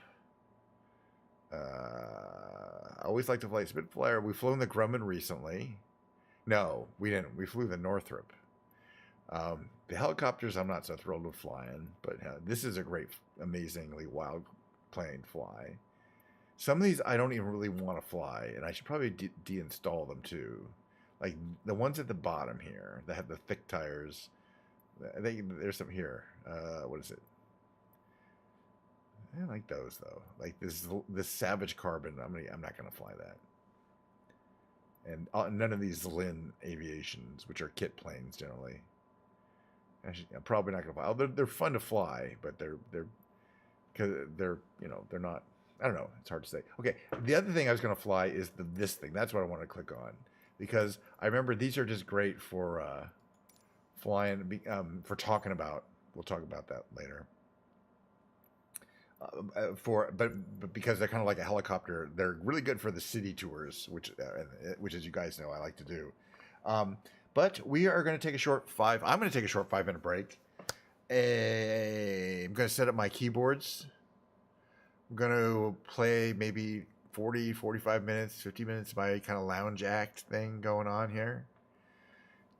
I always like to fly Spitfire. We've flown the Grumman recently. No, we didn't. We flew the Northrop. The helicopters I'm not so thrilled with flying, but this is a great, amazingly wild plane fly. Some of these I don't even really want to fly, and I should probably deinstall them too. Like the ones at the bottom here that have the thick tires. There's some here. What is it? I like those though. Like this Savage Carbon. I'm not gonna fly that. And none of these Lin Aviations, which are kit planes generally. Actually, I'm probably not gonna fly. They're fun to fly, but they're you know, they're not. I don't know. It's hard to say. Okay, the other thing I was gonna fly is this thing. That's what I want to click on, because I remember these are just great for flying. For talking about. We'll talk about that later. But because they're kind of like a helicopter, they're really good for the city tours, which as you guys know, I like to do. But we are going to take a short I'm going to take a short 5-minute break. I'm going to set up my keyboards. I'm going to play maybe 40, 45 minutes, 50 minutes, my kind of lounge act thing going on here.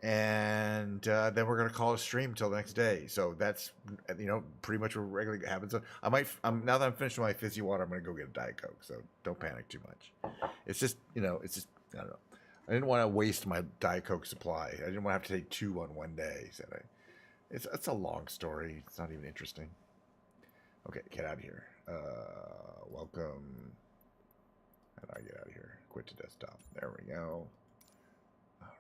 And then we're going to call a stream until the next day. So that's, you know, pretty much what regularly happens. So now that I'm finished with my fizzy water, I'm going to go get a Diet Coke. So don't panic too much. It's just, you know, I don't know. I didn't want to waste my Diet Coke supply. I didn't want to have to take 2 on one day. So it's a long story. It's not even interesting. Okay, get out of here. Welcome. How do I get out of here? Quit to desktop. There we go. All right.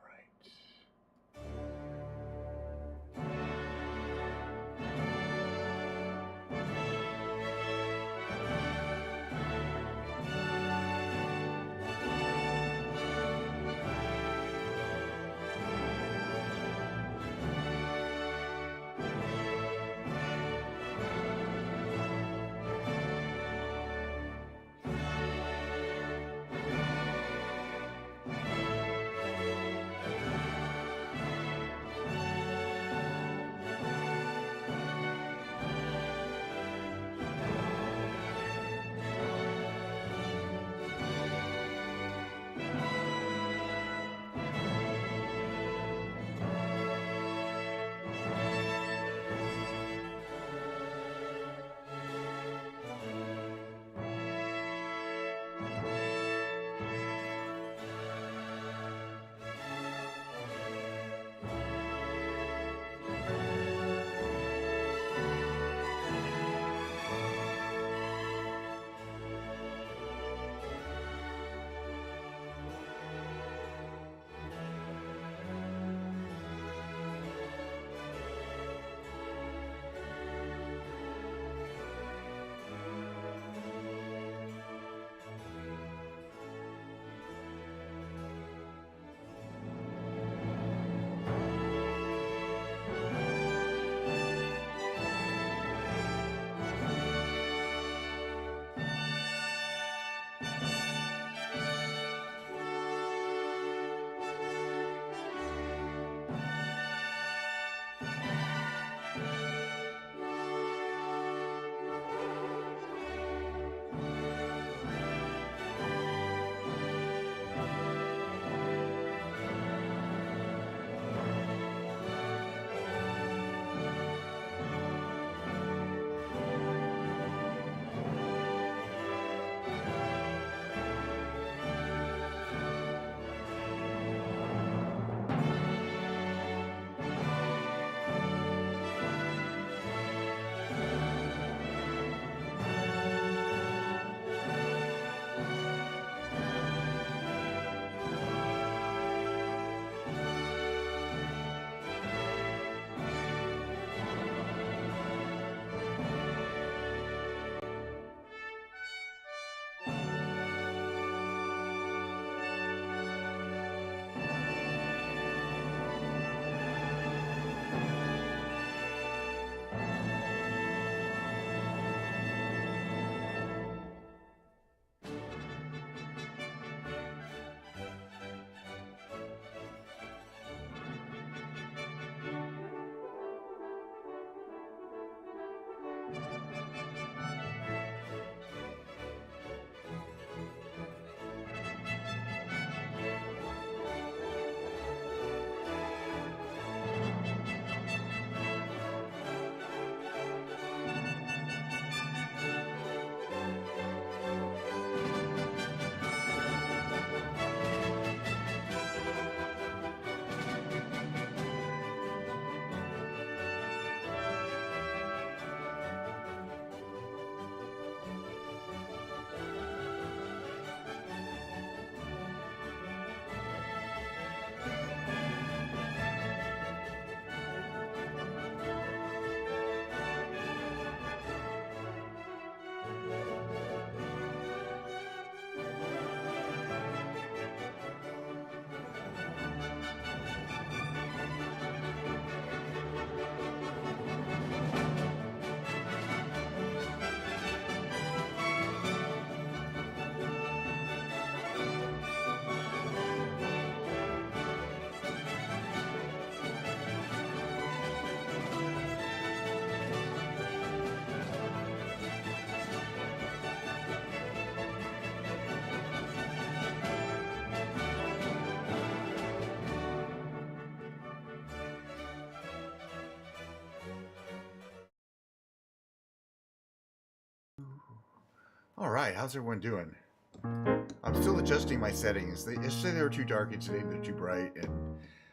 All right, how's everyone doing? I'm still adjusting my settings. Yesterday they were too dark and today they're too bright, and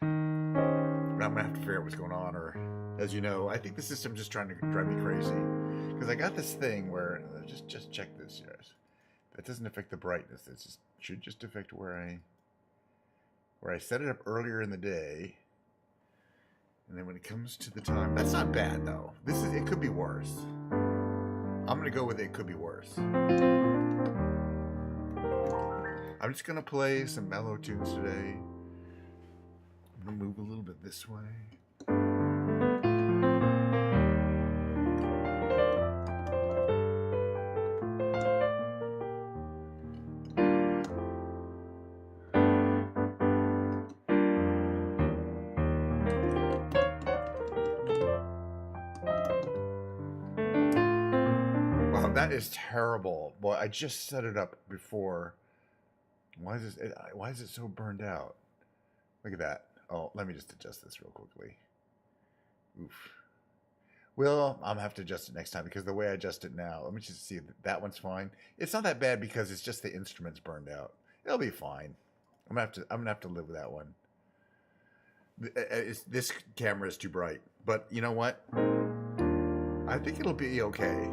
I'm gonna have to figure out what's going on. Or, as you know, I think the system's just trying to drive me crazy because I got this thing where just check this, guys. That doesn't affect the brightness. It should just affect where I set it up earlier in the day, and then when it comes to the time, that's not bad though. It could be worse. I'm gonna go with it could be worse. I'm just gonna play some mellow tunes today. I'm gonna move a little bit this way. Wow, that is terrible. Boy, I just set it up before. Why is it so burned out? Look at that. Oh, let me just adjust this real quickly. Oof. Well, I'm gonna have to adjust it next time because the way I adjust it now, let me just see. That one's fine. It's not that bad because it's just the instruments burned out. It'll be fine. I'm gonna have to live with that one. This camera is too bright, but you know what? I think it'll be okay.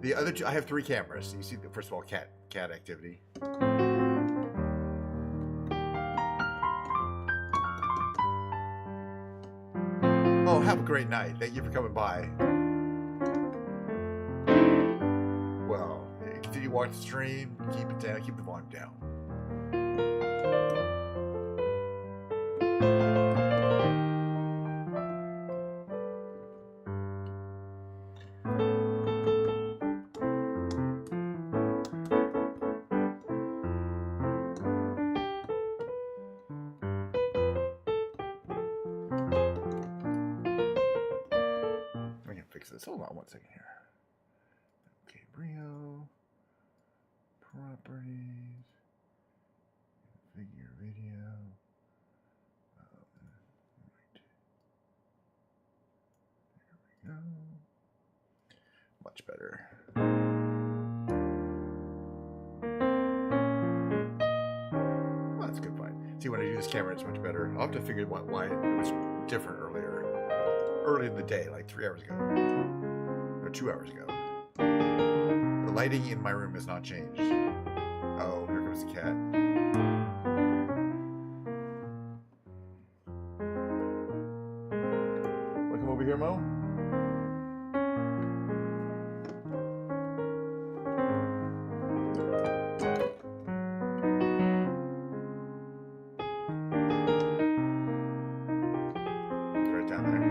The other two, I have 3 cameras. You see, first of all, cat activity. Oh, have a great night. Thank you for coming by. Well, continue to watch the stream. Keep it down. Keep the volume down. This. Hold on one second here. Okay, Brio, properties, figure video. Right. There we go. Much better. Well, that's good. Fine. See, when I do this camera, it's much better. I'll have to figure out why it was different earlier. Early in the day, like 3 hours ago, or 2 hours ago. The lighting in my room has not changed. Oh, here comes the cat. Welcome over here, Mo. Right down there.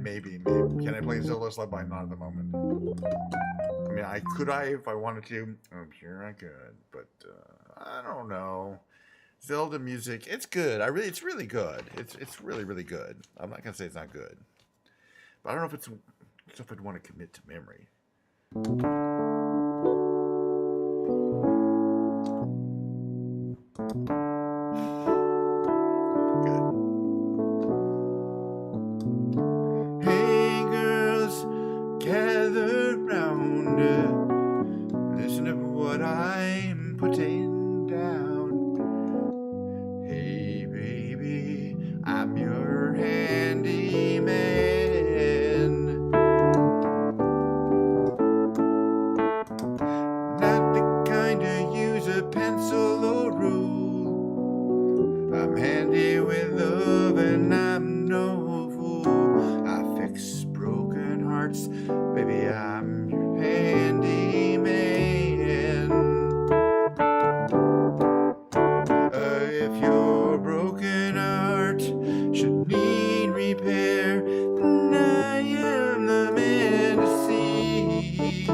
Maybe maybe can I play Zelda Sled by? Not at the moment. I mean, could I if I wanted to? I'm sure I could, but I don't know. Zelda music, it's good. It's really good. It's really really good. I'm not gonna say it's not good, but I don't know if it's stuff I'd want to commit to memory. Hey girls, gather round, listen to what I'm putting down. Hey baby, I'm your handyman. Not the kind to use a pencil or rule. I'm handy with love and I'm no fool. I fix broken hearts, baby, I'm your handyman. If your broken heart should need repair, then I am the man to see.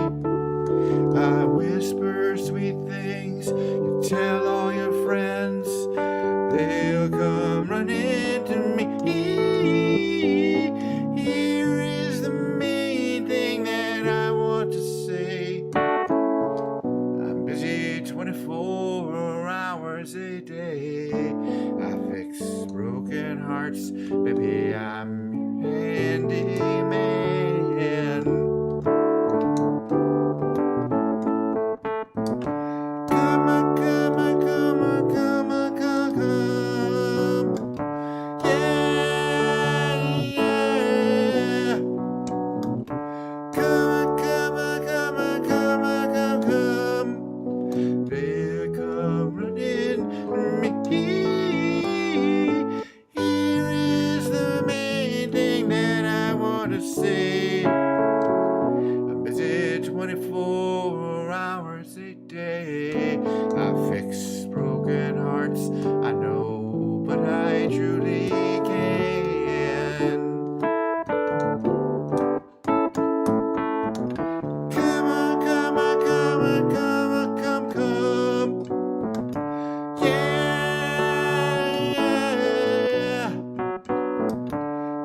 I whisper sweet things, you tell all your friends, they'll come running to me. Here is the main thing that I want to say. I'm busy 24 hours a day. I fix broken hearts, baby, I'm your handyman. Come on, come on, come on, come on, come, come. Yeah, yeah. Come on, come on, come on, come on, come, come. They'll come running me. Here is the main thing that I want to say. I'm busy 24 hours a day. I fix broken hearts, I know, but I truly can. Come on, come on, come on, come on, come, come. Yeah, yeah.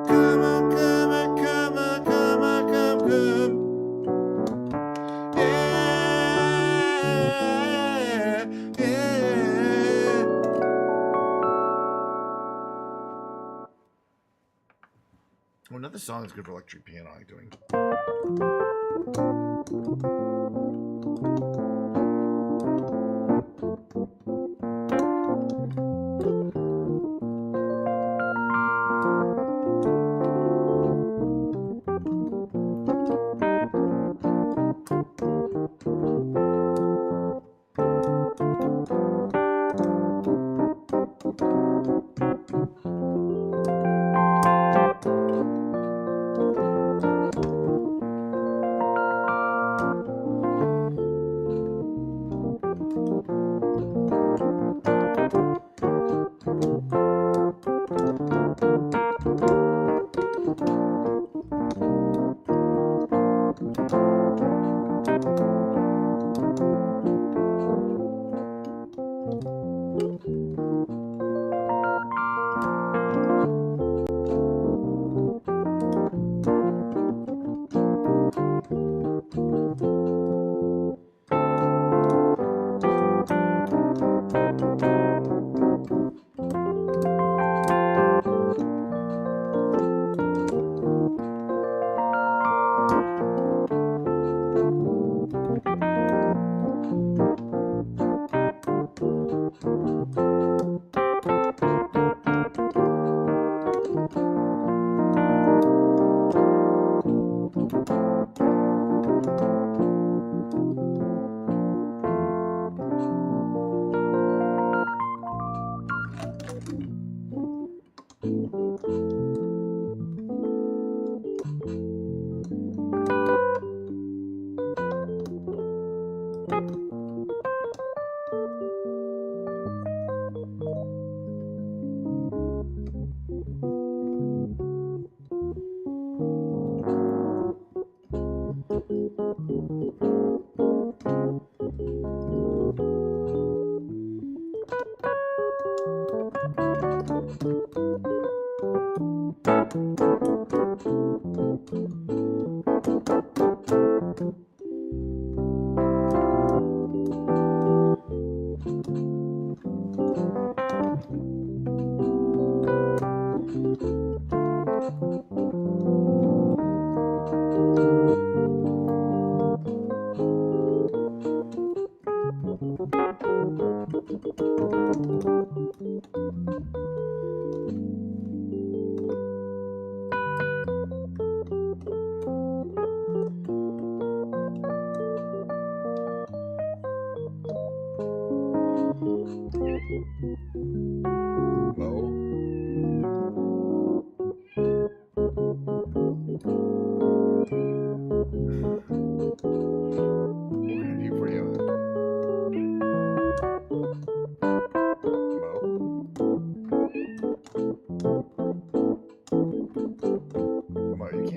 Come on, come on, come on, come on, come, come. Yeah, yeah. Oh, another song that's good for electric piano I'm doing.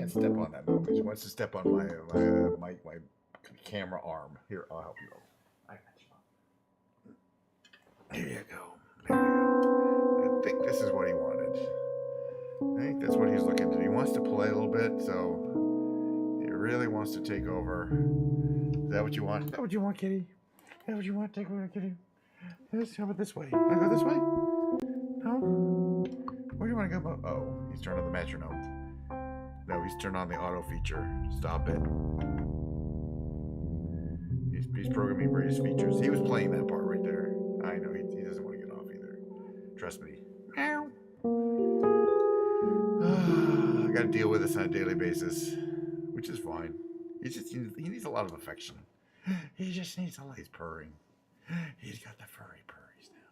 Step on that moment. He wants to step on my camera arm. Here, I'll help you. I got you. Here you go. There you go. I think this is what he wanted. I think that's what he's looking to. He wants to play a little bit, so he really wants to take over. Is that what you want? Is that what you want, kitty? Is that what you want? Take over, kitty. Let's have it this way. Want to go this way? No? Where do you want to go? Oh, he's turned on the metronome. No, he's turned on the auto feature. Stop it. He's programming various features. He was playing that part right there. I know, he doesn't want to get off either. Trust me. Meow. I gotta deal with this on a daily basis, which is fine. He needs a lot of affection. He just needs a lot. He's purring. He's got the furry purries now.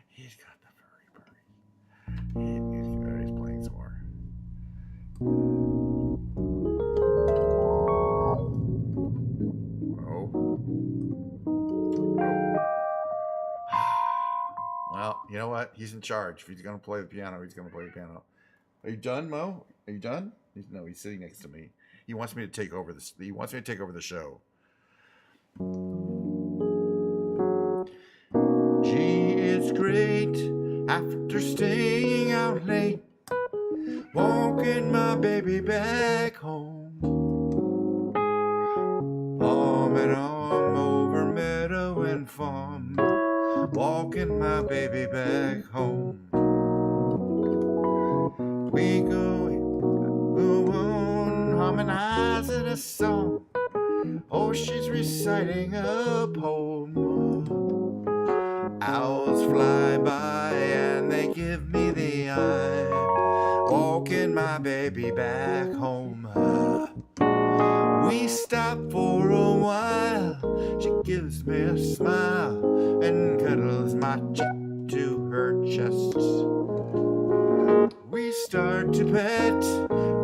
He's got the furry purries. He's playing some more. Well, you know what? He's in charge. If he's going to play the piano, he's going to play the piano. Are you done, Mo? Are you done? No, he's sitting next to me. He wants me to take over this. He wants me to take over the show. Gee, it's great after staying out late, walking my baby back home. Arm in arm over meadow and farm, walking my baby back home. We go on harmonizing a song. Oh, she's reciting a poem. Owls fly by and they give me the eye, walking my baby back home. We stop for a while. She gives me a smile and cuddles my cheek to her chest. We start to pet,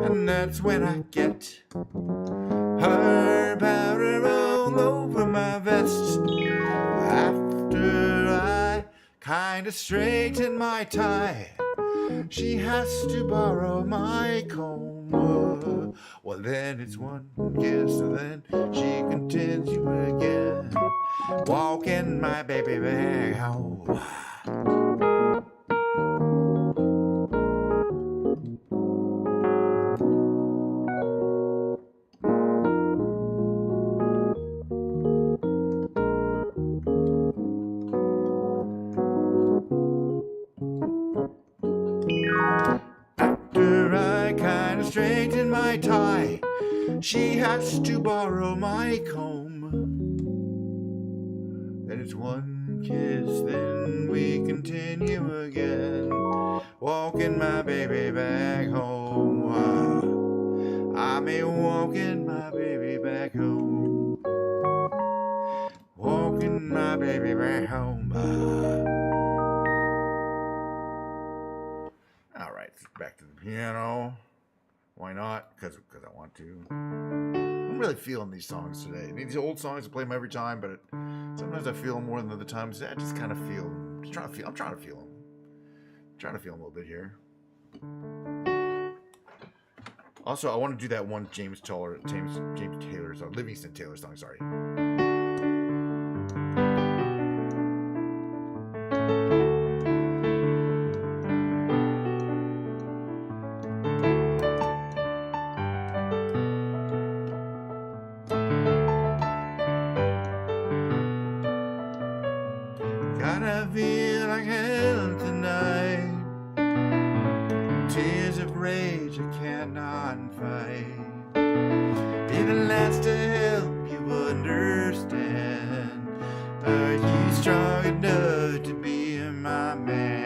and that's when I get her powder all over my vest. After I kinda straighten my tie, she has to borrow my comb. Well, then it's one kiss, and then she continues again, walking my baby back home. my tie. She has to borrow my comb. Then it's one kiss, then we continue again. Walking my baby back home. I may walking my baby back home. Walking my baby back home. All right, back to the piano. Why not? Because I want to. I'm really feeling these songs today. These old songs, I play them every time, but sometimes I feel them more than other times. I just kind of feel them. I'm trying to feel them. I'm trying to feel them a little bit here. Also, I want to do that one James Taylor song, Livingston Taylor song. Sorry. Gotta feel like hell tonight. Tears of rage I cannot fight. Even that's to help you understand. Are you strong enough to be my man?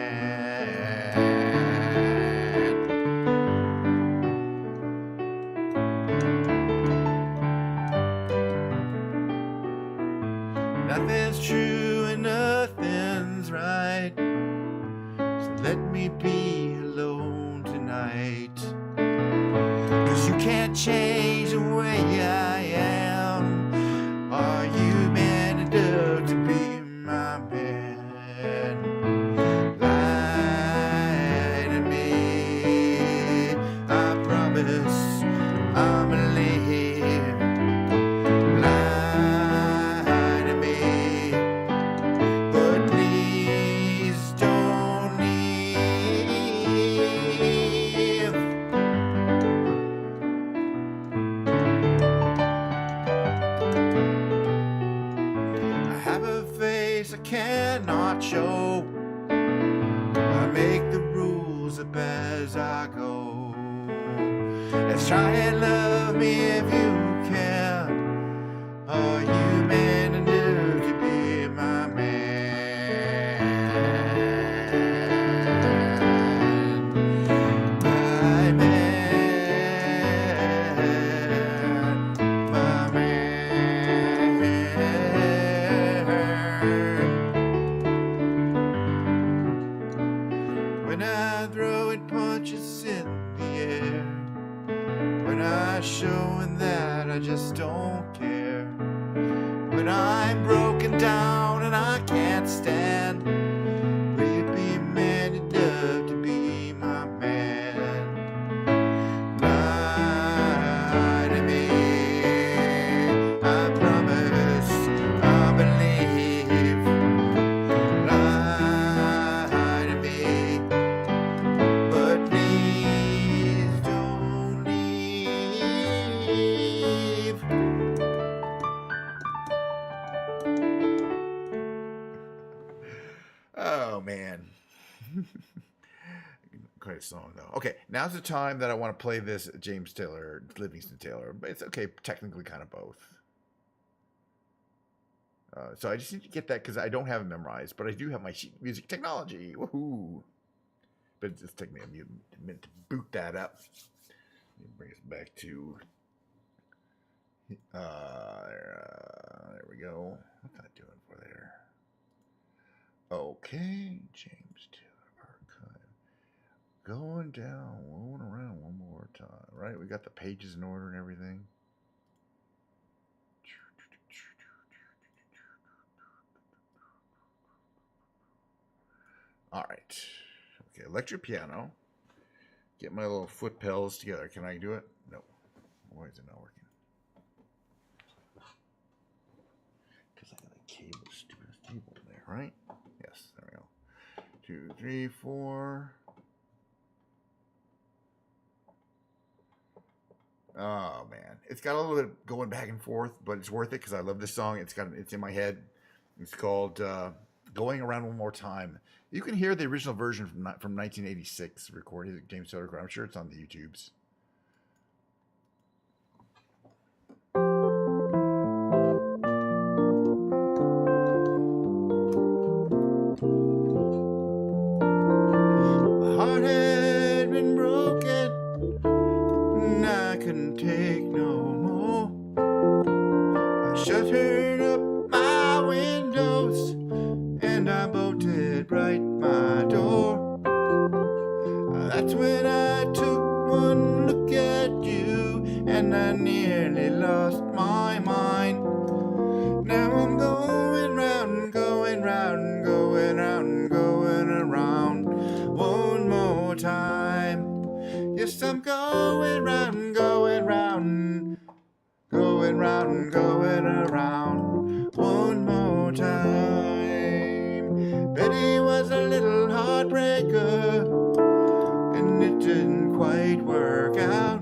Nothing's true and nothing's right. So let me be alone tonight. 'Cause you can't change the way I am. Are you man enough to be my man? Lie to me. I promise I'll believe. Lie to me. But please don't leave. I have a face I cannot show. I make the rules up as I go. Let's try and love me if you can. Are you man enough to be my man? My man. My man. When I throw it punches in the air. When I showing that I just don't care. When I'm broken down and I can't stand. Will you be man enough to be my man? Lie to me. I promise I believe. Lie to me. But please don't leave. Oh man. Great song though. Okay, now's the time that I want to play this James Taylor, Livingston Taylor, but it's okay, technically kind of both. So I just need to get that because I don't have it memorized, but I do have my sheet music technology. Woohoo! But it's just taking me a minute to boot that up. Let me bring us back to. There we go. What's that doing for there? Okay, James Taylor archive. Going down, rolling around one more time. Right, we got the pages in order and everything. All right. Okay, electric piano. Get my little foot pedals together. Can I do it? No. Why is it not working? Because I got a cable, stupid cable in there, right? Yes, there we go. 2, 3, 4. Oh man, it's got a little bit going back and forth, but it's worth it because I love this song. It's in my head. It's called "Going Around One More Time." You can hear the original version from 1986 recorded James Taylor. I'm sure it's on the YouTubes. couldn't take no more. I shuttered up my windows and I bolted right my door. That's when I took one look at you and I nearly lost my mind. Now I'm going round, going round, going round, going around one more time. Yes, I'm going round, going round, going round, going around one more time. Betty was a little heartbreaker, and it didn't quite work out.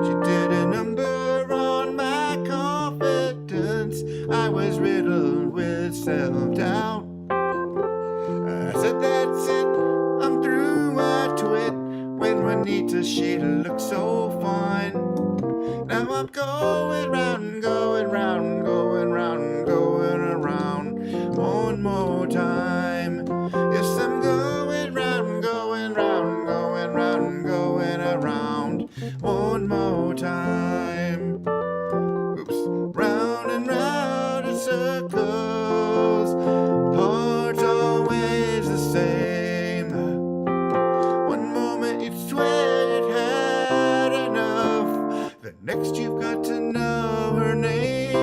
She did a number on my confidence. I was riddled with self-doubt. I said, that's it, I'm through, I twit. When Juanita, she looked so fine. Now I'm going round, going round, going round, going around one more time. Yes, I'm going round, going round, going round, going around one more time. Oops, round and round in circles, heart's always the same. One moment you swear you'd had enough, the next you've got to know her name.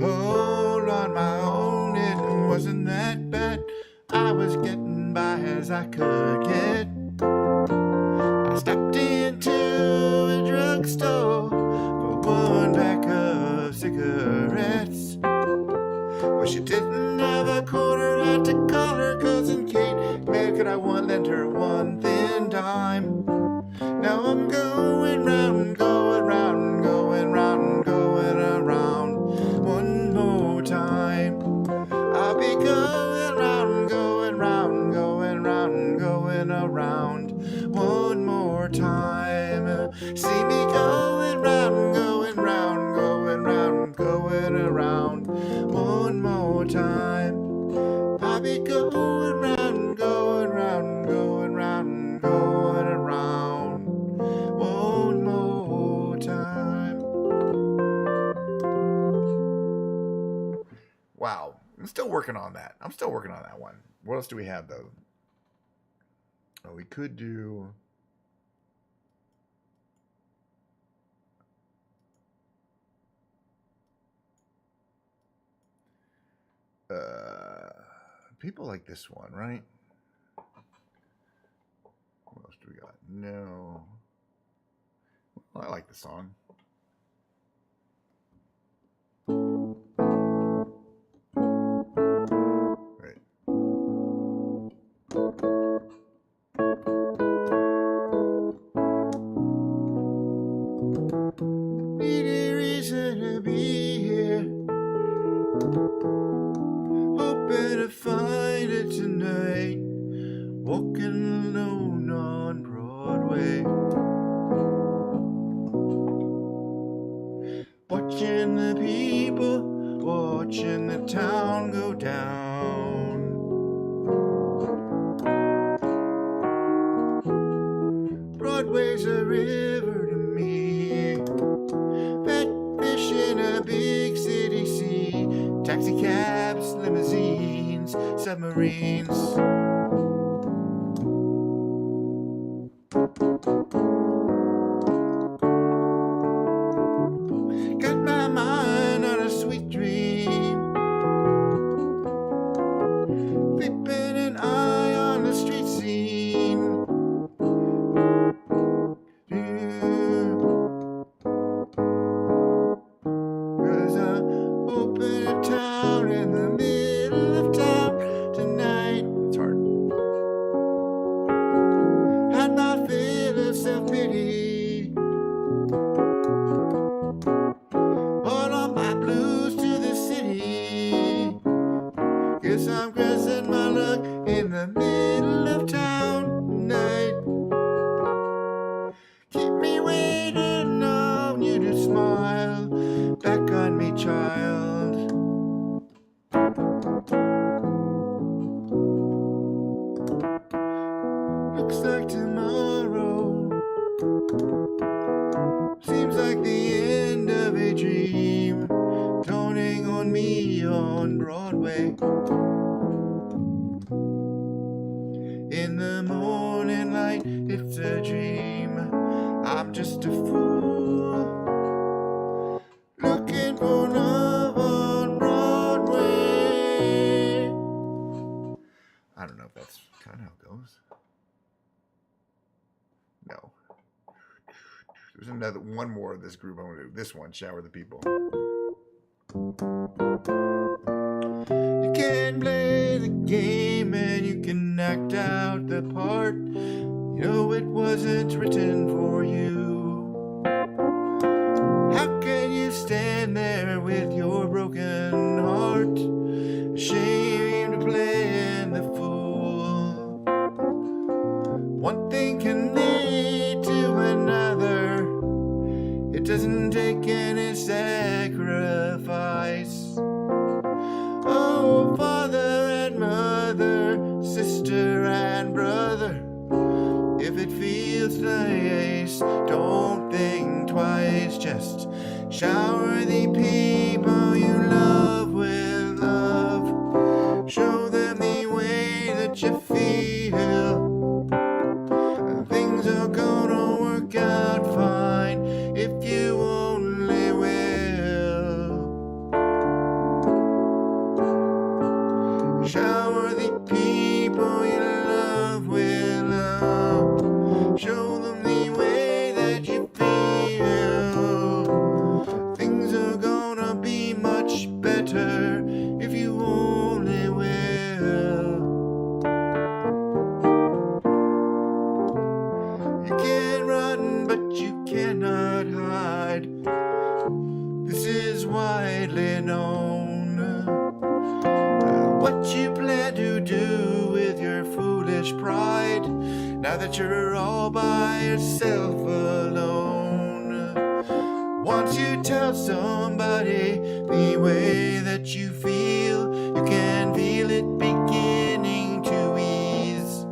All on my own, it wasn't that bad. I was getting by as I could get. I stepped into a drugstore for one pack of cigarettes. Well, she didn't have a quarter, had to call her cousin Kate. Man, could I lend her one thin dime? Now I'm going round, going round, going round, going around one more time. I'll be going round, going round, going round, going around one more time. See me going round, going round, going round, going around one more time. I'll be going round, going round, going round, going around one more time. Wow, I'm still working on that. I'm still working on that one. What else do we have though? Oh, we could do. People like this one, right? What else do we got? No. Well, I like the song. Wait. Need a reason to be here. Hoping to find it tonight. Walking alone on Broadway. Watching the people, watching the town go down. Broadway's a river to me. Fat fish in a big city sea. Taxi cabs, limousines, submarines. Got my mind on a sweet dream. Keeping an eye on the street scene. Cause I'm open a town in the middle of town tonight. It's hard. Had my fill of self-pity. All on my blues to the city. Guess I'm pressing my luck in the middle of town tonight. Keep me waiting on you to smile back on me, child. Looks like tomorrow In the morning light, it's a dream. I'm just a fool looking for love on Broadway. I don't know if that's kind of how it goes. No. There's one more of this group I want to do. This one, Shower the People. You can play the game and you can act out the part. You know it wasn't written for you. How can you stand there with your broken heart, ashamed of playing the fool? One thing can lead to another. It doesn't take any sacrifice. Oh, father and mother, sister and brother, if it feels nice, don't think twice. Just shower the people you love with love. Show them the way that you feel. Things are gonna work out fine if you only will. Shower the people you love with love. Show them the way that you feel. Things are gonna be much better if you only will. You can run, but you cannot hide. This is widely known. What you plan to do with your foolish pride, now that you're all by yourself alone. Once you tell somebody the way that you feel, you can feel it beginning to ease.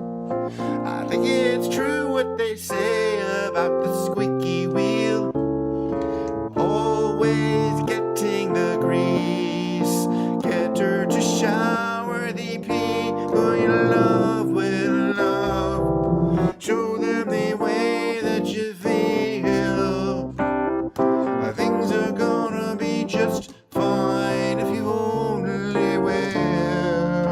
I think it's true what they say about the squeaky wheel, always getting the grease. Get her to shower the people you love with love. Show them the way that you feel. Things are gonna be just fine if you only will.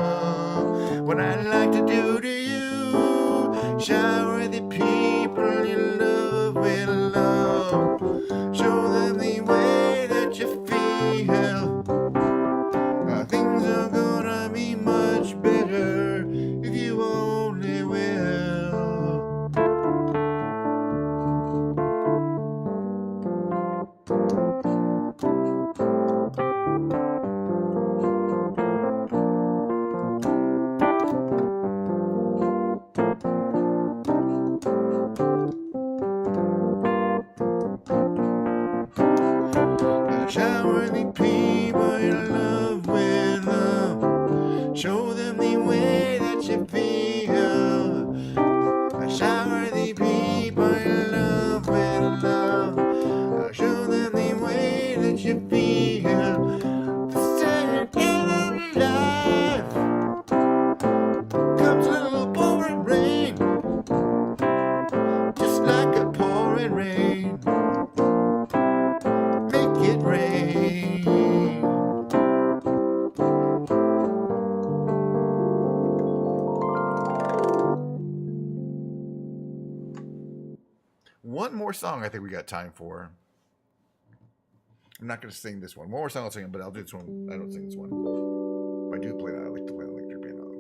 What I'd like to do to you, shower the people you love with love. Show them the way that you feel. Things are gonna be much better if you only will. Shower the people you love with love. Show them the way that you feel. Shower the people you love with love. Show them the way that you feel. Stay in life comes a little pouring rain, just like a pouring rain. Make it rain. One more song I think we got time for. I'm not going to sing this one. One more song I'll sing, but I'll do this one. I don't sing this one. If I do play that, I like to play electric piano.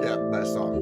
Yeah, nice song.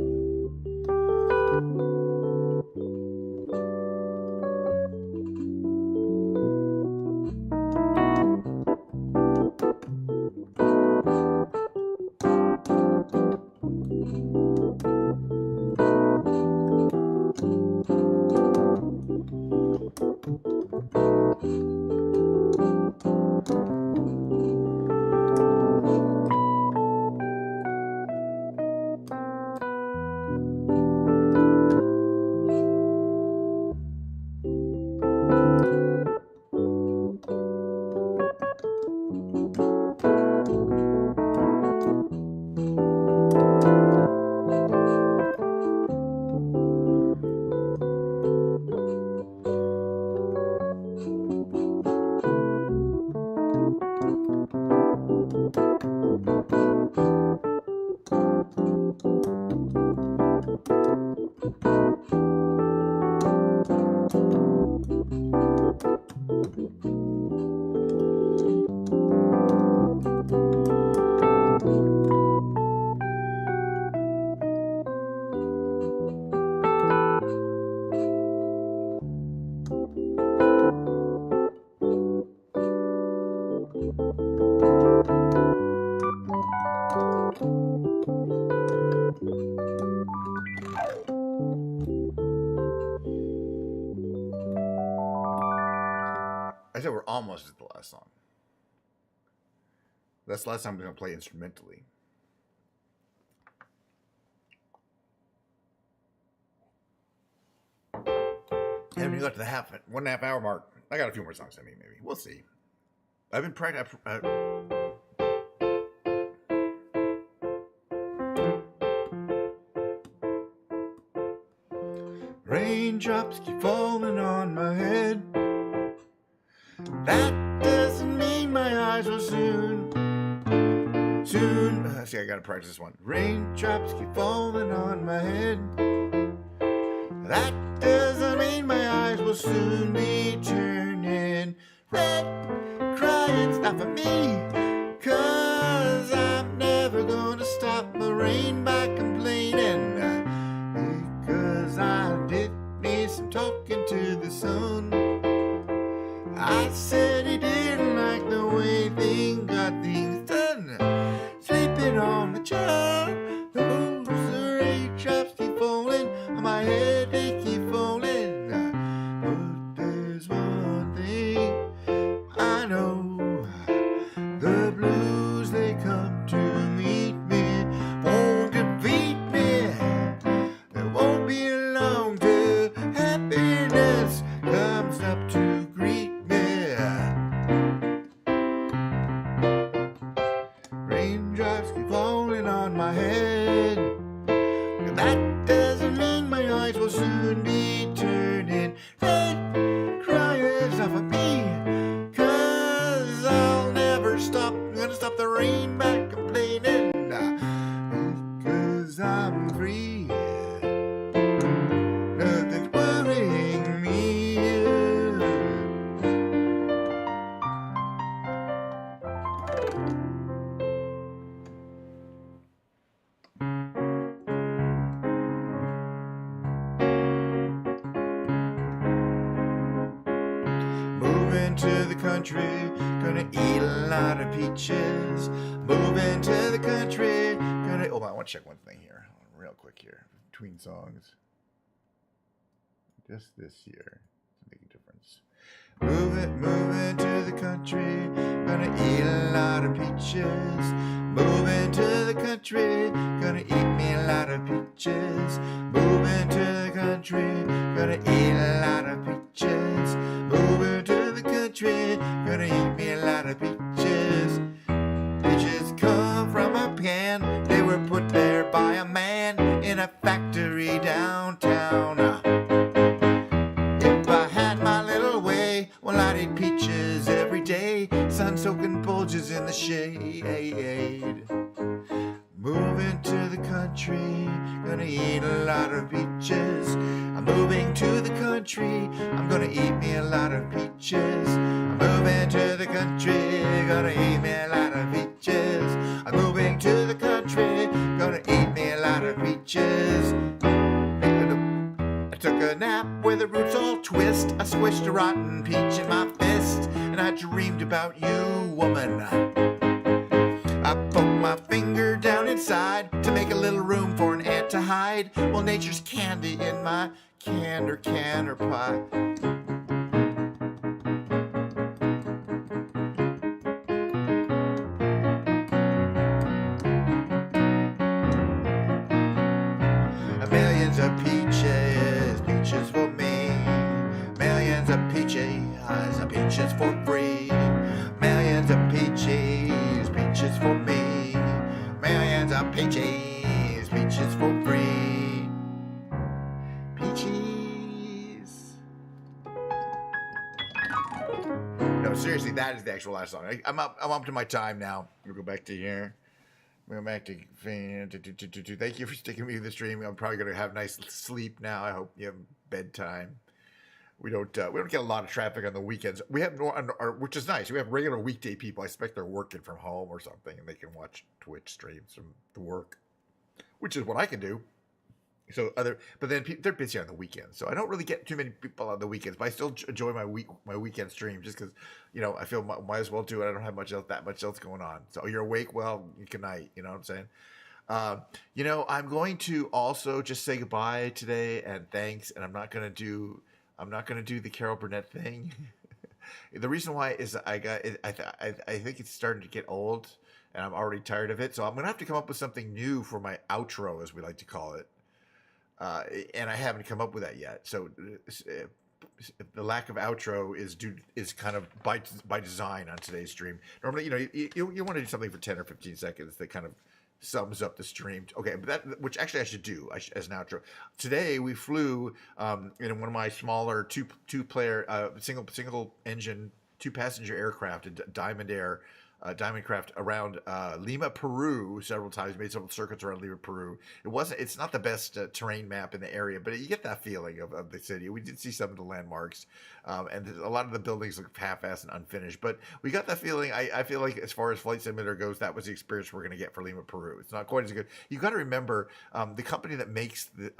I said we're almost at the last song. That's the last time I'm going to play instrumentally. Haven't even got to the 1.5 hour mark. I got a few more songs I mean, maybe. We'll see. I've been practicing. Raindrops keep falling on my head. That doesn't mean my eyes will soon. See, I gotta practice this one. Raindrops keep falling on my head. That doesn't mean my eyes will soon be turning red. Crying's not for me, 'cause I'm never gonna stop the rain by complaining. Because I did need some talking to the sun. I said he didn't like the way things got things done. Sleeping on the job, those raindrops keep falling on my head, they keep falling. But there's one thing I know, the blues they come to meet me won't defeat me. It won't be long till happiness comes up to greet me. Raindrops keep falling on my head. That doesn't mean my eyes will soon be turning red. Crying's not for me, 'cause I'll never stop. I'm gonna stop the rain by complaining. Because I'm free. Nothing's worrying me. Moving to the country, gonna eat a lot of peaches. Moving to the country, gonna... Oh, I want to check one thing here. Real quick here. Between songs. Just this year. To make a difference. Moving to the country, gonna eat a lot of peaches. Moving to the country, gonna eat me a lot of peaches. Moving to the country, gonna eat a lot of peaches. Moving to the country, gonna eat me a lot of peaches. Peaches come from a pan, they were put there by a man in a factory downtown. If I had my little way, well, I'd eat peaches every day, sun-soaking bulges in the shade. Moving to the country, gonna eat a lot of peaches. I'm moving to the country, I'm gonna eat me a lot of peaches. I'm moving to the country, gonna eat me a lot of peaches. I'm moving to the country, gonna eat me a lot of peaches. I took a nap where the roots all twist. I squished a rotten peach in my fist, and I dreamed about you, woman. I poked my finger down inside to make a little room for an ant to hide. Well, nature's candy in my canner pie. Millions of peaches, peaches for me. Millions of peaches for free. Millions of peaches, peaches for me. Millions of peaches, peaches for free. Peaches. No, seriously, that is the actual last song. I'm up to my time now. We'll go back to here. We'll go back to thank you for sticking me with the stream. I'm probably going to have nice sleep now. I hope you have bedtime. We don't get a lot of traffic on the weekends. We have which is nice. We have regular weekday people. I expect they're working from home or something, and they can watch Twitch streams from the work, which is what I can do. So but then they're busy on the weekends, so I don't really get too many people on the weekends. But I still enjoy my weekend stream just because, I feel might as well do it. I don't have that much else going on. So you're awake, well, good night. You know what I'm saying? I'm going to also just say goodbye today and thanks, and I'm not gonna do the Carol Burnett thing. The reason why is I think it's starting to get old, and I'm already tired of it. So I'm gonna have to come up with something new for my outro, as we like to call it. And I haven't come up with that yet. So the lack of outro is kind of by design on today's stream. Normally, you want to do something for 10 or 15 seconds that kind of sums up the stream. Okay, but which actually I should do as an outro. Today we flew in one of my smaller two player single engine 2-passenger aircraft, Diamond Air. Diamond Craft around Lima, Peru several times, made several circuits around Lima, Peru. It's not the best terrain map in the area, but you get that feeling of the city. We did see some of the landmarks, and a lot of the buildings look half-assed and unfinished, but we got that feeling. I feel like as far as Flight Simulator goes, that was the experience we're going to get for Lima, Peru. It's not quite as good. You got to remember the company that makes the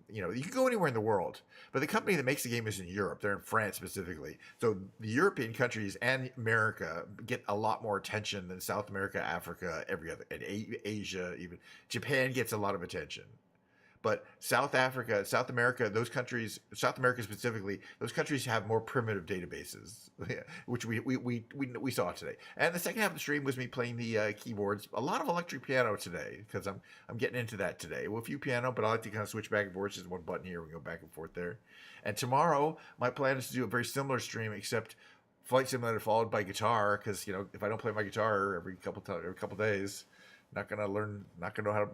you can go anywhere in the world, but the company that makes the game is in Europe. They're in France specifically. So the European countries and America get a lot more attention than South America, Africa, every other, and Asia, even Japan gets a lot of attention. But South Africa, South America, those countries, South America specifically, those countries have more primitive databases, which we saw today. And the second half of the stream was me playing the keyboards, a lot of electric piano today because I'm getting into that today. Well, a few piano, but I like to kind of switch back and forth. Just one button here, we go back and forth there. And tomorrow, my plan is to do a very similar stream, except Flight Simulator followed by guitar, because if I don't play my guitar every couple days, not gonna know how to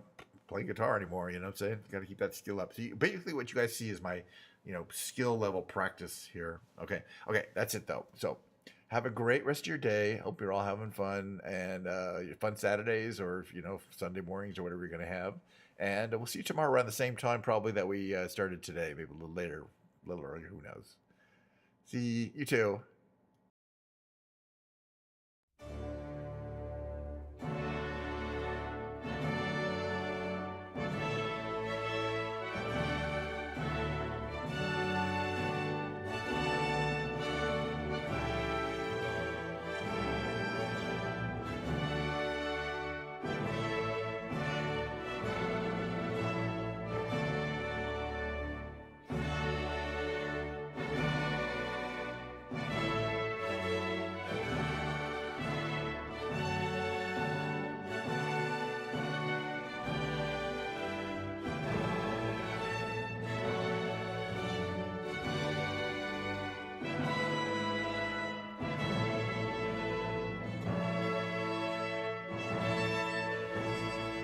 play guitar anymore. You know what I'm saying? Got to keep that skill up. So basically, what you guys see is my skill level practice here. Okay, that's it though. So have a great rest of your day. Hope you're all having fun and fun Saturdays or Sunday mornings or whatever you're gonna have. And we'll see you tomorrow around the same time probably that we started today. Maybe a little later, a little earlier. Who knows? See you too.